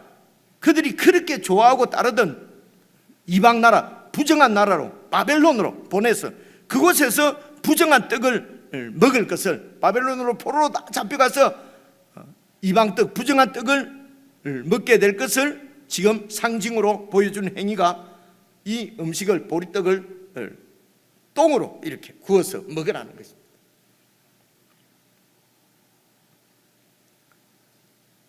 S2: 그들이 그렇게 좋아하고 따르던 이방 나라, 부정한 나라로 바벨론으로 보내서 그곳에서 부정한 떡을 먹을 것을, 바벨론으로 포로로 다 잡혀가서 이방 떡, 부정한 떡을 먹게 될 것을 지금 상징으로 보여주는 행위가, 이 음식을, 보리떡을 똥으로 이렇게 구워서 먹으라는 것입니다.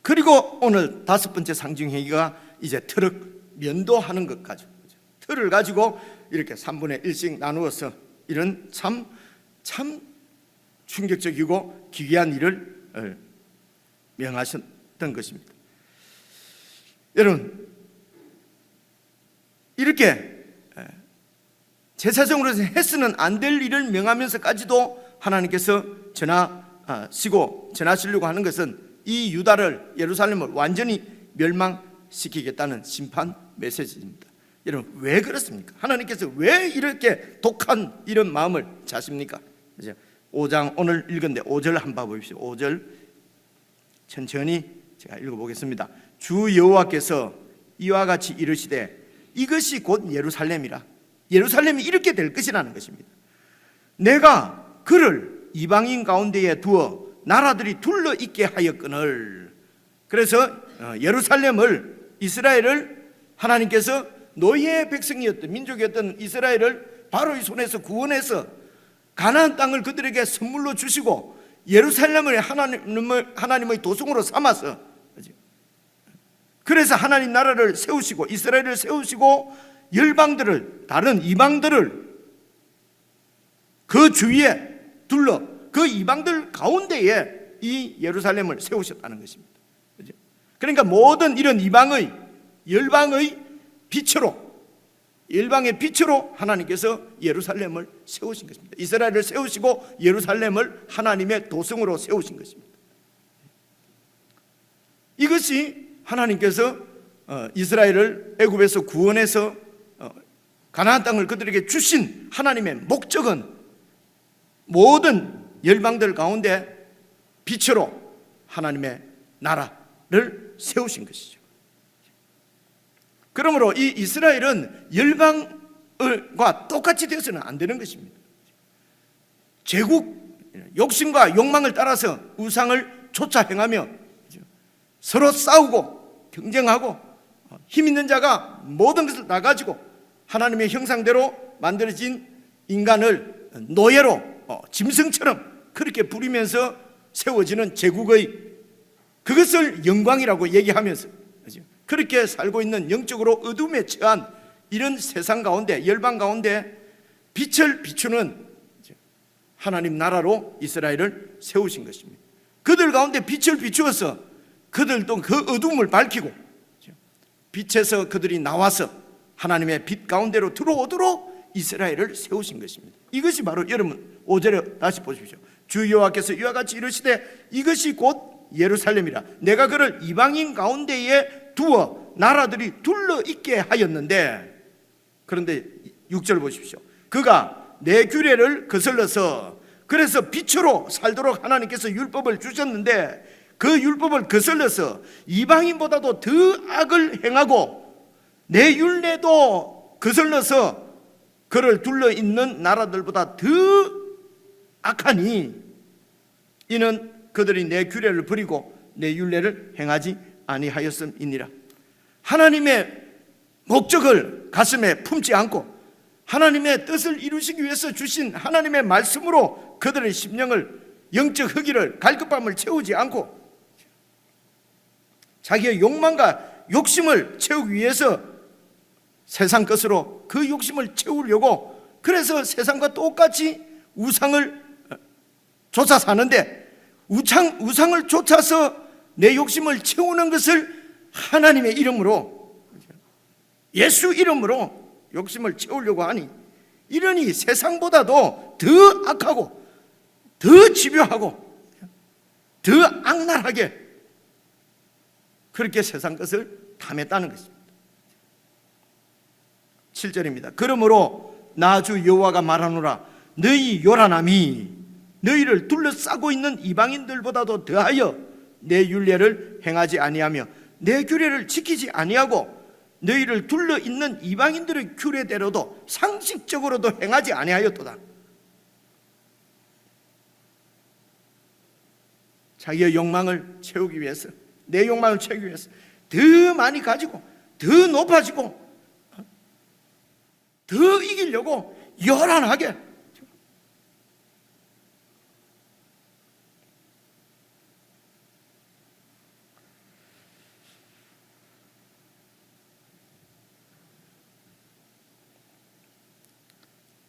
S2: 그리고 오늘 다섯 번째 상징 행위가 이제 트럭 면도하는 것 가지고, 틀을 가지고 이렇게 3분의 1씩 나누어서 이런 참 충격적이고 기괴한 일을 명하셨던 것입니다. 여러분, 이렇게 제사장으로서 해서는 안 될 일을 명하면서까지도 하나님께서 전하시려고 하는 것은 이 유다를, 예루살렘을 완전히 멸망시키겠다는 심판 메시지입니다. 여러분, 왜 그렇습니까? 하나님께서 왜 이렇게 독한 이런 마음을 자십니까? 5장 오늘 읽었는데 5절 한번 보십시오. 5절 천천히 제가 읽어보겠습니다. 주 여호와께서 이와 같이 이르시되 이것이 곧 예루살렘이라. 예루살렘이 이렇게 될 것이라는 것입니다. 내가 그를 이방인 가운데에 두어 나라들이 둘러 있게 하였거늘. 그래서 예루살렘을, 이스라엘을 하나님께서 노예의 백성이었던, 민족이었던 이스라엘을 바로의 손에서 구원해서 가나안 땅을 그들에게 선물로 주시고 예루살렘을 하나님의 도성으로 삼아서, 그래서 하나님 나라를 세우시고 이스라엘을 세우시고 열방들을, 다른 이방들을 그 주위에 둘러, 그 이방들 가운데에 이 예루살렘을 세우셨다는 것입니다. 그러니까 모든 이런 이방의, 열방의 빛으로 하나님께서 예루살렘을 세우신 것입니다. 이스라엘을 세우시고 예루살렘을 하나님의 도성으로 세우신 것입니다. 이것이 하나님께서 이스라엘을 애굽에서 구원해서 가나안 땅을 그들에게 주신 하나님의 목적은 모든 열방들 가운데 빛으로 하나님의 나라를 세우신 것이죠. 그러므로 이 이스라엘은 열방과 똑같이 되어서는 안 되는 것입니다. 제국 욕심과 욕망을 따라서 우상을 쫓아 행하며 서로 싸우고 경쟁하고 힘 있는 자가 모든 것을 다 가지고 하나님의 형상대로 만들어진 인간을 노예로 짐승처럼 그렇게 부리면서 세워지는 제국의 그것을 영광이라고 얘기하면서 그렇게 살고 있는 영적으로 어둠에 처한 이런 세상 가운데 열방 가운데 빛을 비추는 하나님 나라로 이스라엘을 세우신 것입니다. 그들 가운데 빛을 비추어서 그들도 그 어둠을 밝히고 빛에서 그들이 나와서 하나님의 빛 가운데로 들어오도록 이스라엘을 세우신 것입니다. 이것이 바로 여러분 5절에 다시 보십시오. 주 여호와께서 이와 같이 이르시되 이것이 곧 예루살렘이라 내가 그를 이방인 가운데에 두어 나라들이 둘러 있게 하였는데 그런데 6절 보십시오. 그가 내 규례를 거슬러서 그래서 빛으로 살도록 하나님께서 율법을 주셨는데 그 율법을 거슬러서 이방인보다도 더 악을 행하고 내 율례도 거슬러서 그를 둘러 있는 나라들보다 더 악하니 이는 그들이 내 규례를 버리고 내 율례를 행하지 아니하였음이니라. 하나님의 목적을 가슴에 품지 않고 하나님의 뜻을 이루시기 위해서 주신 하나님의 말씀으로 그들의 심령을 영적 허기를 갈급함을 채우지 않고 자기의 욕망과 욕심을 채우기 위해서 세상 것으로 그 욕심을 채우려고 그래서 세상과 똑같이 우상을 쫓아 사는데 우상을 쫓아서 내 욕심을 채우는 것을 하나님의 이름으로 예수 이름으로 욕심을 채우려고 하니 이러니 세상보다도 더 악하고 더 집요하고 더 악랄하게 그렇게 세상 것을 탐했다는 것입니다. 7절입니다. 그러므로 나 주 여호와가 말하노라 너희 요란함이 너희를 둘러싸고 있는 이방인들보다도 더하여 내 율례를 행하지 아니하며 내 규례를 지키지 아니하고 너희를 둘러 있는 이방인들의 규례대로도 상식적으로도 행하지 아니하였도다. 자기의 욕망을 채우기 위해서 내 욕망을 채우기 위해서 더 많이 가지고 더 높아지고 더 이기려고 요란하게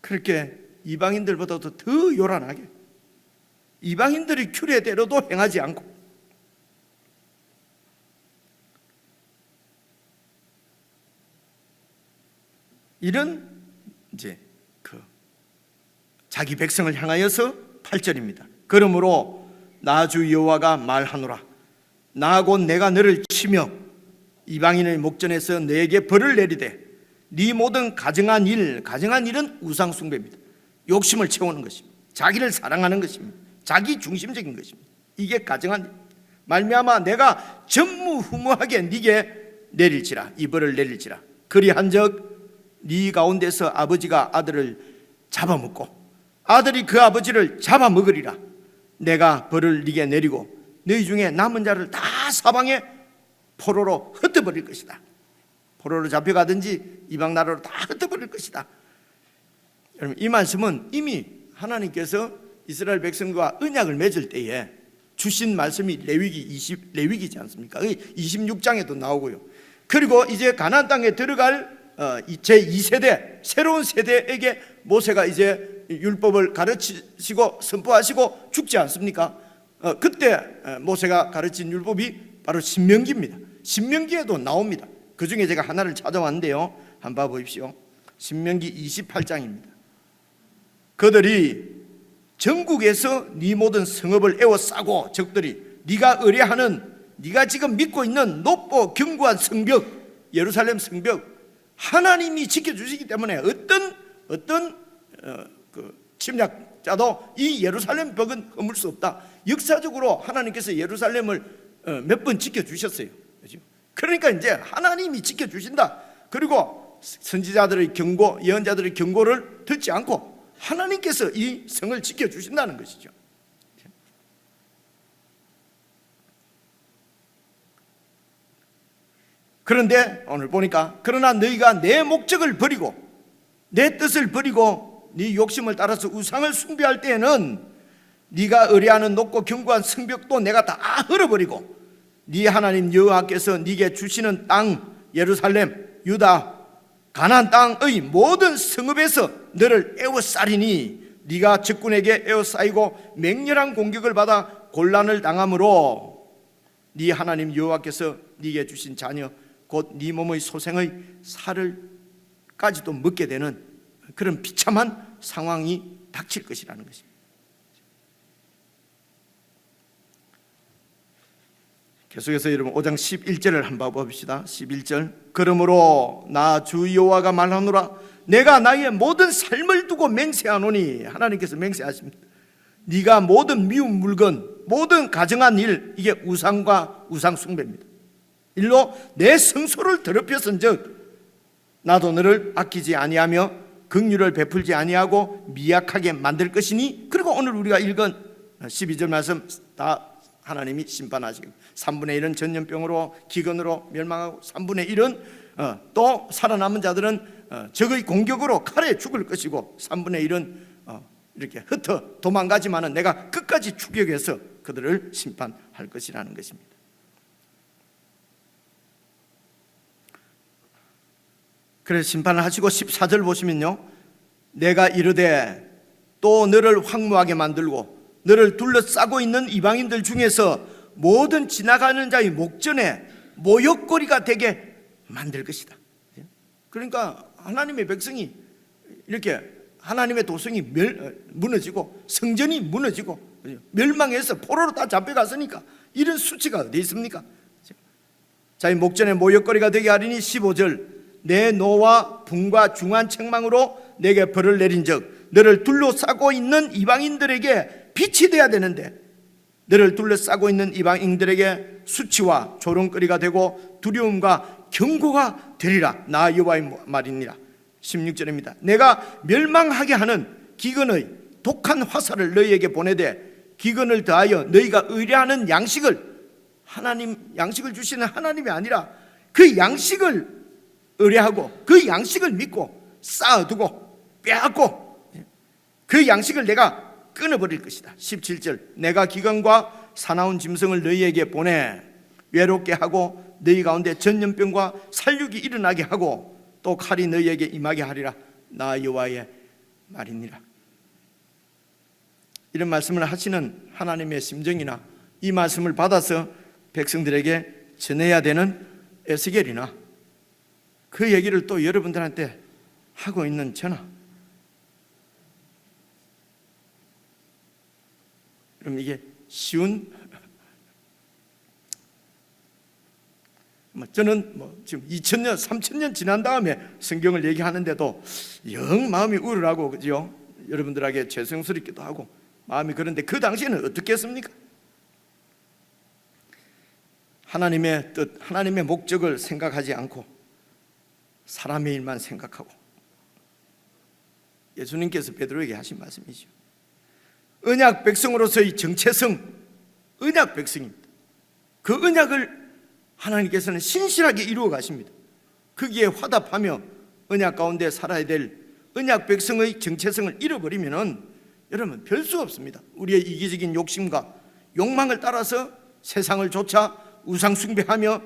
S2: 그렇게 이방인들보다도 더 요란하게 이방인들의 규례대로도 행하지 않고 이런 이제 자기 백성을 향하여서 8절입니다. 그러므로 나 주 여호와가 말하노라 나 곧 내가 너를 치며 이방인의 목전에서 너에게 벌을 내리되 네 모든 가증한 일은 우상 숭배입니다. 욕심을 채우는 것입니다. 자기를 사랑하는 것입니다. 자기 중심적인 것입니다. 이게 가증한 일. 말미암아 내가 전무후무하게 네게 내릴지라 이 벌을 내릴지라 그리한즉 네 가운데서 아버지가 아들을 잡아먹고 아들이 그 아버지를 잡아먹으리라. 내가 벌을 네게 내리고 너희 중에 남은 자를 다 사방에 포로로 흩어버릴 것이다. 포로로 잡혀가든지 이방 나라로 다 흩어버릴 것이다. 여러분 이 말씀은 이미 하나님께서 이스라엘 백성과 언약을 맺을 때에 주신 말씀이 레위기지 않습니까? 26장에도 나오고요. 그리고 이제 가나안 땅에 들어갈 제2세대 새로운 세대에게 모세가 이제 율법을 가르치시고 선포하시고 죽지 않습니까? 그때 모세가 가르친 율법이 바로 신명기입니다. 신명기에도 나옵니다. 그 중에 제가 하나를 찾아왔는데요. 한번 봐보십시오. 신명기 28장입니다. 그들이 전국에서 네 모든 성읍을 에워싸고 적들이 네가 의뢰하는 네가 지금 믿고 있는 높고 견고한 성벽 예루살렘 성벽 하나님이 지켜주시기 때문에 어떤 침략자도 이 예루살렘 벽은 허물 수 없다. 역사적으로 하나님께서 예루살렘을 몇 번 지켜주셨어요. 그러니까 이제 하나님이 지켜주신다. 그리고 선지자들의 경고, 예언자들의 경고를 듣지 않고 하나님께서 이 성을 지켜주신다는 것이죠. 그런데 오늘 보니까 그러나 너희가 내 목적을 버리고 내 뜻을 버리고 네 욕심을 따라서 우상을 숭배할 때에는 네가 의뢰하는 높고 견고한 성벽도 내가 다 헐어버리고 네 하나님 여호와께서 네게 주시는 땅 예루살렘, 유다, 가나안 땅의 모든 성읍에서 너를 에워싸리니 네가 적군에게 에워싸이고 맹렬한 공격을 받아 곤란을 당함으로 네 하나님 여호와께서 네게 주신 자녀 곧 네 몸의 소생의 살을까지도 먹게 되는 그런 비참한 상황이 닥칠 것이라는 것입니다. 계속해서 여러분 5장 11절을 한번 봅시다. 11절 그러므로 나 주 여호와가 말하노라 내가 나의 모든 삶을 두고 맹세하노니 하나님께서 맹세하십니다. 네가 모든 미운 물건 모든 가정한 일 이게 우상과 우상 숭배입니다. 일로 내 성소를 더럽혔은즉 나도 너를 아끼지 아니하며 긍휼을 베풀지 아니하고 미약하게 만들 것이니 그리고 오늘 우리가 읽은 12절 말씀 다 하나님이 심판하시고 3분의 1은 전염병으로 기근으로 멸망하고 3분의 1은 또 살아남은 자들은 적의 공격으로 칼에 죽을 것이고 3분의 1은 이렇게 흩어 도망가지만은 내가 끝까지 추격해서 그들을 심판할 것이라는 것입니다. 그래서 심판을 하시고 14절 보시면요 내가 이르되 또 너를 황무하게 만들고 너를 둘러싸고 있는 이방인들 중에서 모든 지나가는 자의 목전에 모욕거리가 되게 만들 것이다. 그러니까 하나님의 백성이 이렇게 하나님의 도성이 무너지고 성전이 무너지고 멸망해서 포로로 다 잡혀갔으니까 이런 수치가 어디 있습니까? 자의 목전에 모욕거리가 되게 하리니 15절 내 노와 분과 중한 책망으로 내게 벌을 내린즉 너를 둘러싸고 있는 이방인들에게 빛이 되어야 되는데 너를 둘러싸고 있는 이방인들에게 수치와 조롱거리가 되고 두려움과 경고가 되리라 나 여호와의 말이니라. 16절입니다. 내가 멸망하게 하는 기근의 독한 화살을 너희에게 보내되 기근을 더하여 너희가 의뢰하는 양식을 하나님 양식을 주시는 하나님이 아니라 그 양식을 의뢰하고 그 양식을 믿고 쌓아두고 빼앗고 그 양식을 내가 끊어버릴 것이다. 17절 내가 기근과 사나운 짐승을 너희에게 보내 외롭게 하고 너희 가운데 전염병과 살육이 일어나게 하고 또 칼이 너희에게 임하게 하리라 나 여호와의 말이니라. 이런 말씀을 하시는 하나님의 심정이나 이 말씀을 받아서 백성들에게 전해야 되는 에스겔이나 그 얘기를 또 여러분들한테 하고 있는 저나 그럼 이게 쉬운 저는 지금 2000년 3000년 지난 다음에 성경을 얘기하는데도 영 마음이 우울하고 그죠? 여러분들에게 죄송스럽기도 하고 마음이 그런데 그 당시에는 어떻게 했습니까? 하나님의 뜻, 하나님의 목적을 생각하지 않고 사람의 일만 생각하고 예수님께서 베드로에게 하신 말씀이죠. 언약 백성으로서의 정체성, 언약 백성입니다. 그 언약을 하나님께서는 신실하게 이루어 가십니다. 거기에 화답하며 언약 가운데 살아야 될 언약 백성의 정체성을 잃어버리면 여러분 별 수 없습니다. 우리의 이기적인 욕심과 욕망을 따라서 세상을 쫓아 우상 숭배하며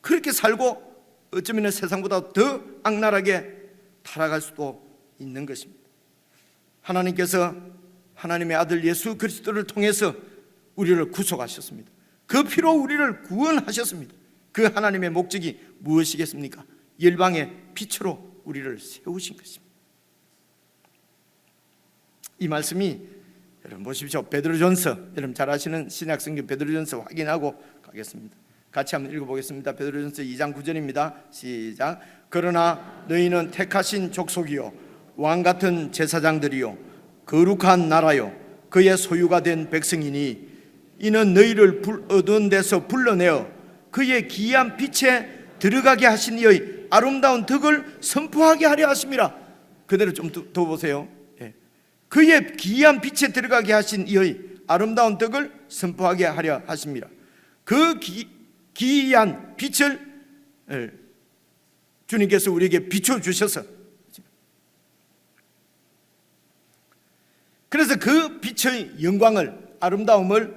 S2: 그렇게 살고 어쩌면 세상보다 더 악랄하게 타락할 수도 있는 것입니다. 하나님께서 하나님의 아들 예수 그리스도를 통해서 우리를 구속하셨습니다. 그 피로 우리를 구원하셨습니다. 그 하나님의 목적이 무엇이겠습니까? 열방의 빛으로 우리를 세우신 것입니다. 이 말씀이 여러분 보십시오. 베드로전서 여러분 잘 아시는 신약성경 베드로전서 확인하고 가겠습니다. 같이 한번 읽어보겠습니다. 베드로전서 2장 9절입니다. 시작. 그러나 너희는 택하신 족속이요 왕같은 제사장들이요 거룩한 나라요 그의 소유가 된 백성이니 이는 너희를 어두운 데서 불러내어 그의 기이한 빛에 들어가게 하신 이의 아름다운 덕을 선포하게 하려 하심이라. 그대로 좀 더 보세요. 그의 기이한 빛에 들어가게 하신 이의 아름다운 덕을 선포하게 하려 하십니다. 그 기이한 빛을 주님께서 우리에게 비춰주셔서, 그래서 그 빛의 영광을, 아름다움을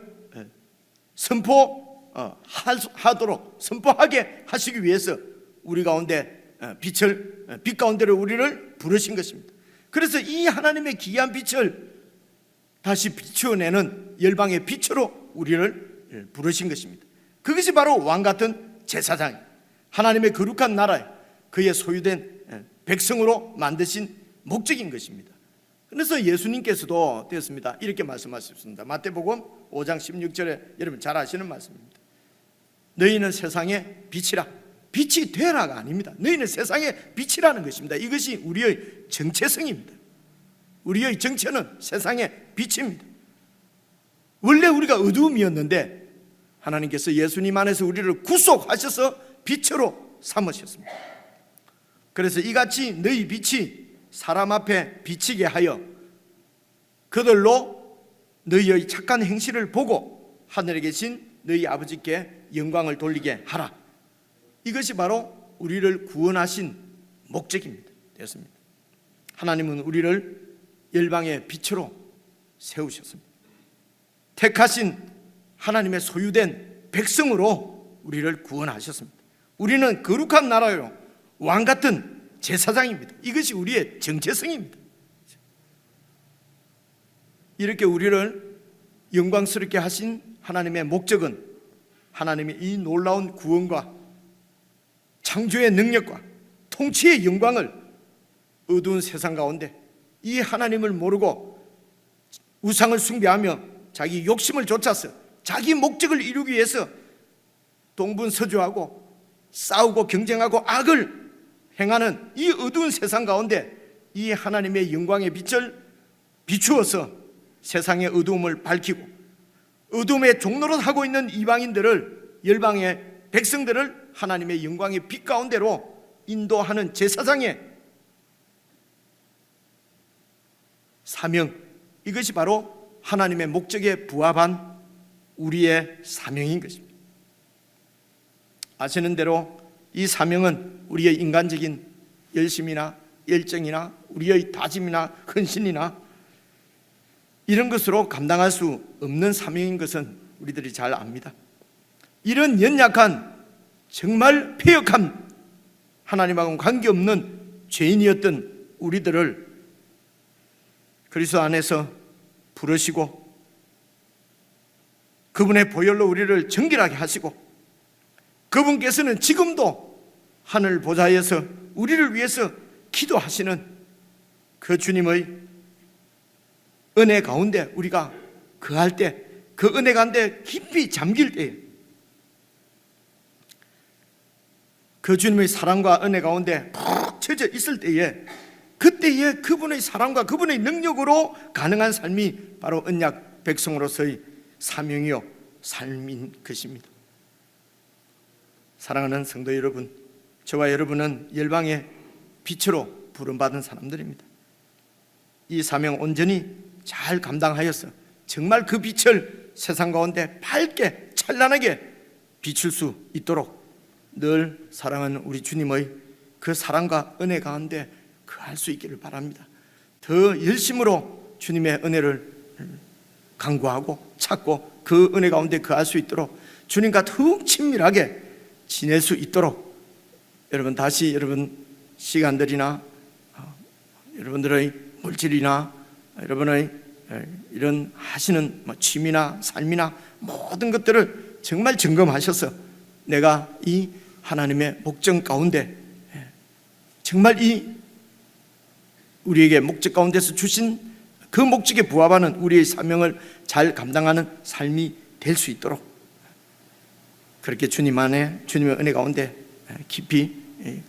S2: 선포하게 하시기 위해서 우리 가운데 빛 가운데로 우리를 부르신 것입니다. 그래서 이 하나님의 기이한 빛을 다시 비추어내는 열방의 빛으로 우리를 부르신 것입니다. 그것이 바로 왕같은 제사장, 하나님의 거룩한 나라에 그의 소유된 백성으로 만드신 목적인 것입니다. 그래서 예수님께서도 되었습니다. 이렇게 말씀하셨습니다. 마태복음 5장 16절에 여러분 잘 아시는 말씀입니다. 너희는 세상의 빛이라. 빛이 되라가 아닙니다. 너희는 세상의 빛이라는 것입니다. 이것이 우리의 정체성입니다. 우리의 정체는 세상의 빛입니다. 원래 우리가 어두움이었는데 하나님께서 예수님 안에서 우리를 구속하셔서 빛으로 삼으셨습니다. 그래서 이같이 너희 빛이 사람 앞에 비치게 하여 그들로 너희의 착한 행실을 보고 하늘에 계신 너희 아버지께 영광을 돌리게 하라. 이것이 바로 우리를 구원하신 목적입니다. 되었습니다. 하나님은 우리를 열방의 빛으로 세우셨습니다. 택하신 하나님의 소유된 백성으로 우리를 구원하셨습니다. 우리는 거룩한 나라요, 왕같은 제사장입니다. 이것이 우리의 정체성입니다. 이렇게 우리를 영광스럽게 하신 하나님의 목적은 하나님의 이 놀라운 구원과 창조의 능력과 통치의 영광을 어두운 세상 가운데 이 하나님을 모르고 우상을 숭배하며 자기 욕심을 좇아서 자기 목적을 이루기 위해서 동분서주하고 싸우고 경쟁하고 악을 행하는 이 어두운 세상 가운데 이 하나님의 영광의 빛을 비추어서 세상의 어두움을 밝히고 어둠의 종노릇하고 있는 이방인들을, 열방의 백성들을 하나님의 영광의 빛 가운데로 인도하는 제사장의 사명, 이것이 바로 하나님의 목적에 부합한 우리의 사명인 것입니다. 아시는 대로 이 사명은 우리의 인간적인 열심이나 열정이나 우리의 다짐이나 헌신이나 이런 것으로 감당할 수 없는 사명인 것은 우리들이 잘 압니다. 이런 연약한, 정말 패역한, 하나님하고는 관계없는 죄인이었던 우리들을 그리스도 안에서 부르시고 그분의 보혈로 우리를 정결하게 하시고 그분께서는 지금도 하늘 보좌에서 우리를 위해서 기도하시는 그 주님의 은혜 가운데 우리가 거할 때, 그 은혜 가운데 깊이 잠길 때에, 그 주님의 사랑과 은혜 가운데 푹 젖어 있을 때에, 그때에 그분의 사랑과 그분의 능력으로 가능한 삶이 바로 언약 백성으로서의 사명이요 삶인 것입니다. 사랑하는 성도 여러분, 저와 여러분은 열방의 빛으로 부름받은 사람들입니다. 이 사명 온전히 잘 감당하여서 정말 그 빛을 세상 가운데 밝게 찬란하게 비출 수 있도록 늘 사랑하는 우리 주님의 그 사랑과 은혜 가운데 거할 수 있기를 바랍니다. 더 열심으로 주님의 은혜를 간구하고 찾고 그 은혜 가운데 거할 수 있도록 주님과 더욱 친밀하게 지낼 수 있도록 여러분 다시 여러분 시간들이나 여러분들의 물질이나 여러분의 이런 하시는 취미나 삶이나 모든 것들을 정말 점검하셔서 내가 이 하나님의 목적 가운데 정말 이 우리에게 목적 가운데서 주신 그 목적에 부합하는 우리의 사명을 잘 감당하는 삶이 될 수 있도록 그렇게 주님 안에 주님의 은혜 가운데 깊이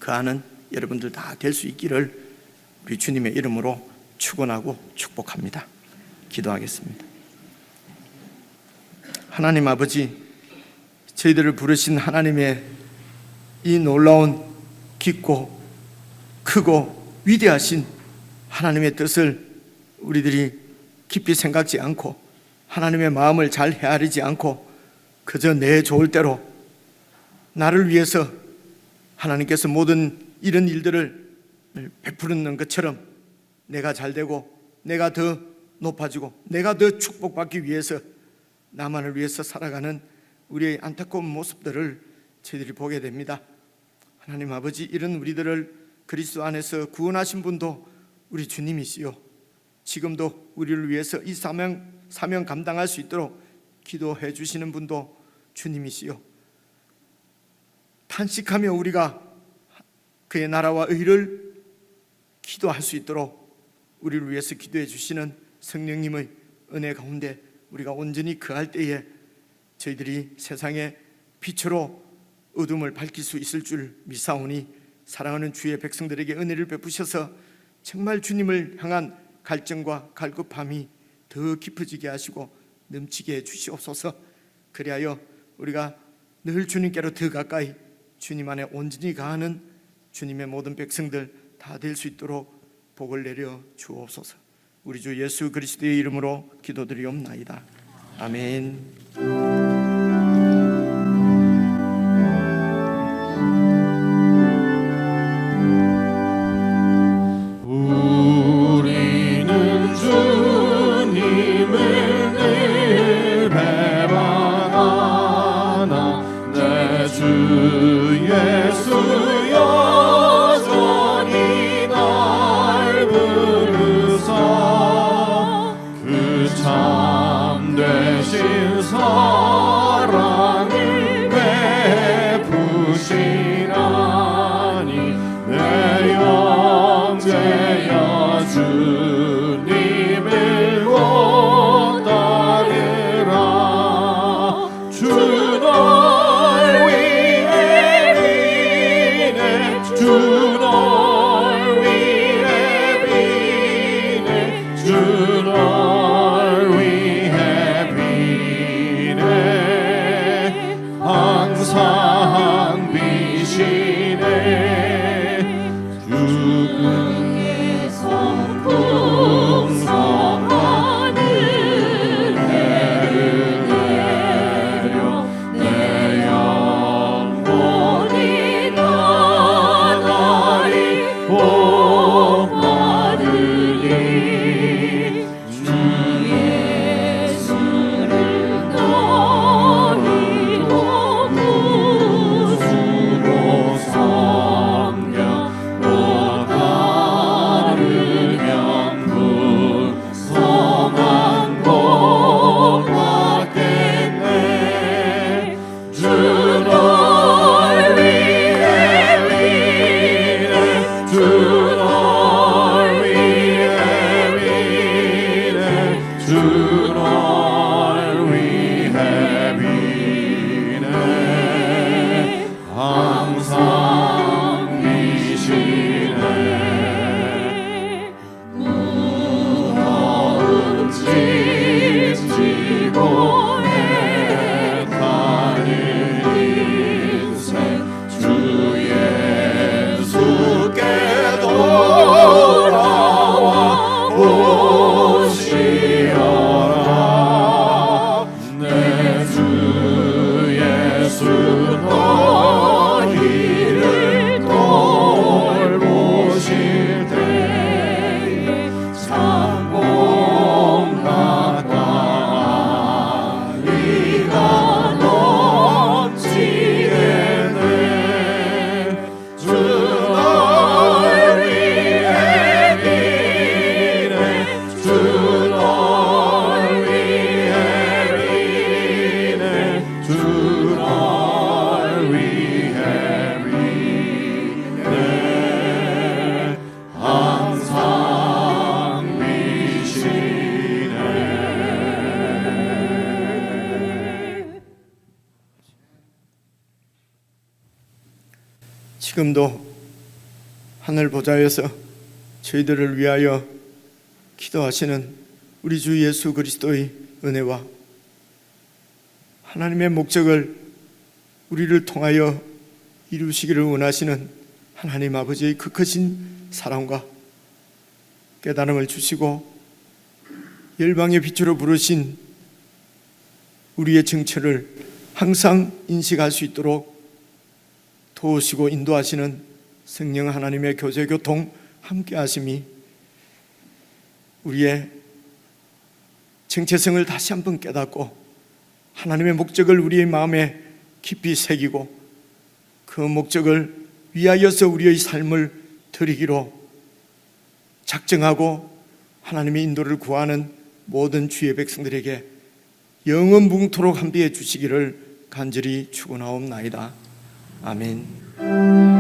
S2: 거하는 여러분들 다 될 수 있기를 우리 주님의 이름으로 축원하고 축복합니다. 기도하겠습니다. 하나님 아버지, 저희들을 부르신 하나님의 이 놀라운 깊고 크고 위대하신 하나님의 뜻을 우리들이 깊이 생각지 않고 하나님의 마음을 잘 헤아리지 않고 그저 내 좋을 대로 나를 위해서 하나님께서 모든 이런 일들을 베푸는 것처럼 내가 잘 되고 내가 더 높아지고 내가 더 축복받기 위해서 나만을 위해서 살아가는 우리의 안타까운 모습들을 저희들이 보게 됩니다. 하나님 아버지, 이런 우리들을 그리스도 안에서 구원하신 분도 우리 주님이시요, 지금도 우리를 위해서 이 사명 감당할 수 있도록 기도해 주시는 분도 주님이시요, 탄식하며 우리가 그의 나라와 의를 기도할 수 있도록 우리를 위해서 기도해 주시는 성령님의 은혜 가운데 우리가 온전히 거할 때에 저희들이 세상의 빛으로 어둠을 밝힐 수 있을 줄 믿사오니, 사랑하는 주의 백성들에게 은혜를 베푸셔서 정말 주님을 향한 갈증과 갈급함이 더 깊어지게 하시고 넘치게 해 주시옵소서. 그리하여 우리가 늘 주님께로 더 가까이 주님 안에 온전히 가하는 주님의 모든 백성들 다 될 수 있도록 복을 내려 주옵소서. 우리 주 예수 그리스도의 이름으로 기도드리옵나이다. 아멘.
S1: 우리는 주님을 늘 배반하나 내 주 예수 여전히 날 부르사 그 참되신 사랑을 베푸시나니 내 영제여 주님을 곧 따르라. 주 널 위해 비네, 주 널 위해 비네, 주 널 위해 비네. 항상 비시네. 죽음의 풍성한 은혜를 내려 내 영혼이 나날이 복받으리. 주 예수를 너희도 구주로 섬겨 따르면 풍성한 복 받겠네. 주 널 위해 비네, 주 널 위해 비네, 주 널 위해 비네. 항상 비시네. 무거운 짐 지고 애타는 인생 주 예수께 돌아와 보시어라. 내 주 예수 너희를 돌보실 때에 상봉 가까이가 넘치겠네. 주 널 위해 비네, 주 널 위해 비네, 주 널 위해 비네. 항상 비시네.
S2: 지금도 하늘 보좌에서 저희들을 위하여 기도하시는 우리 주 예수 그리스도의 은혜와 하나님의 목적을 우리를 통하여 이루시기를 원하시는 하나님 아버지의 그 크신 사랑과 깨달음을 주시고 열방의 빛으로 부르신 우리의 정체를 항상 인식할 수 있도록 도우시고 인도하시는 성령 하나님의 교제 교통 함께 하심이 우리의 정체성을 다시 한번 깨닫고 하나님의 목적을 우리의 마음에 깊이 새기고 그 목적을 위하여서 우리의 삶을 드리기로 작정하고 하나님의 인도를 구하는 모든 주의 백성들에게 영원붕토록 함께해 주시기를 간절히 축원하옵나이다. 아멘.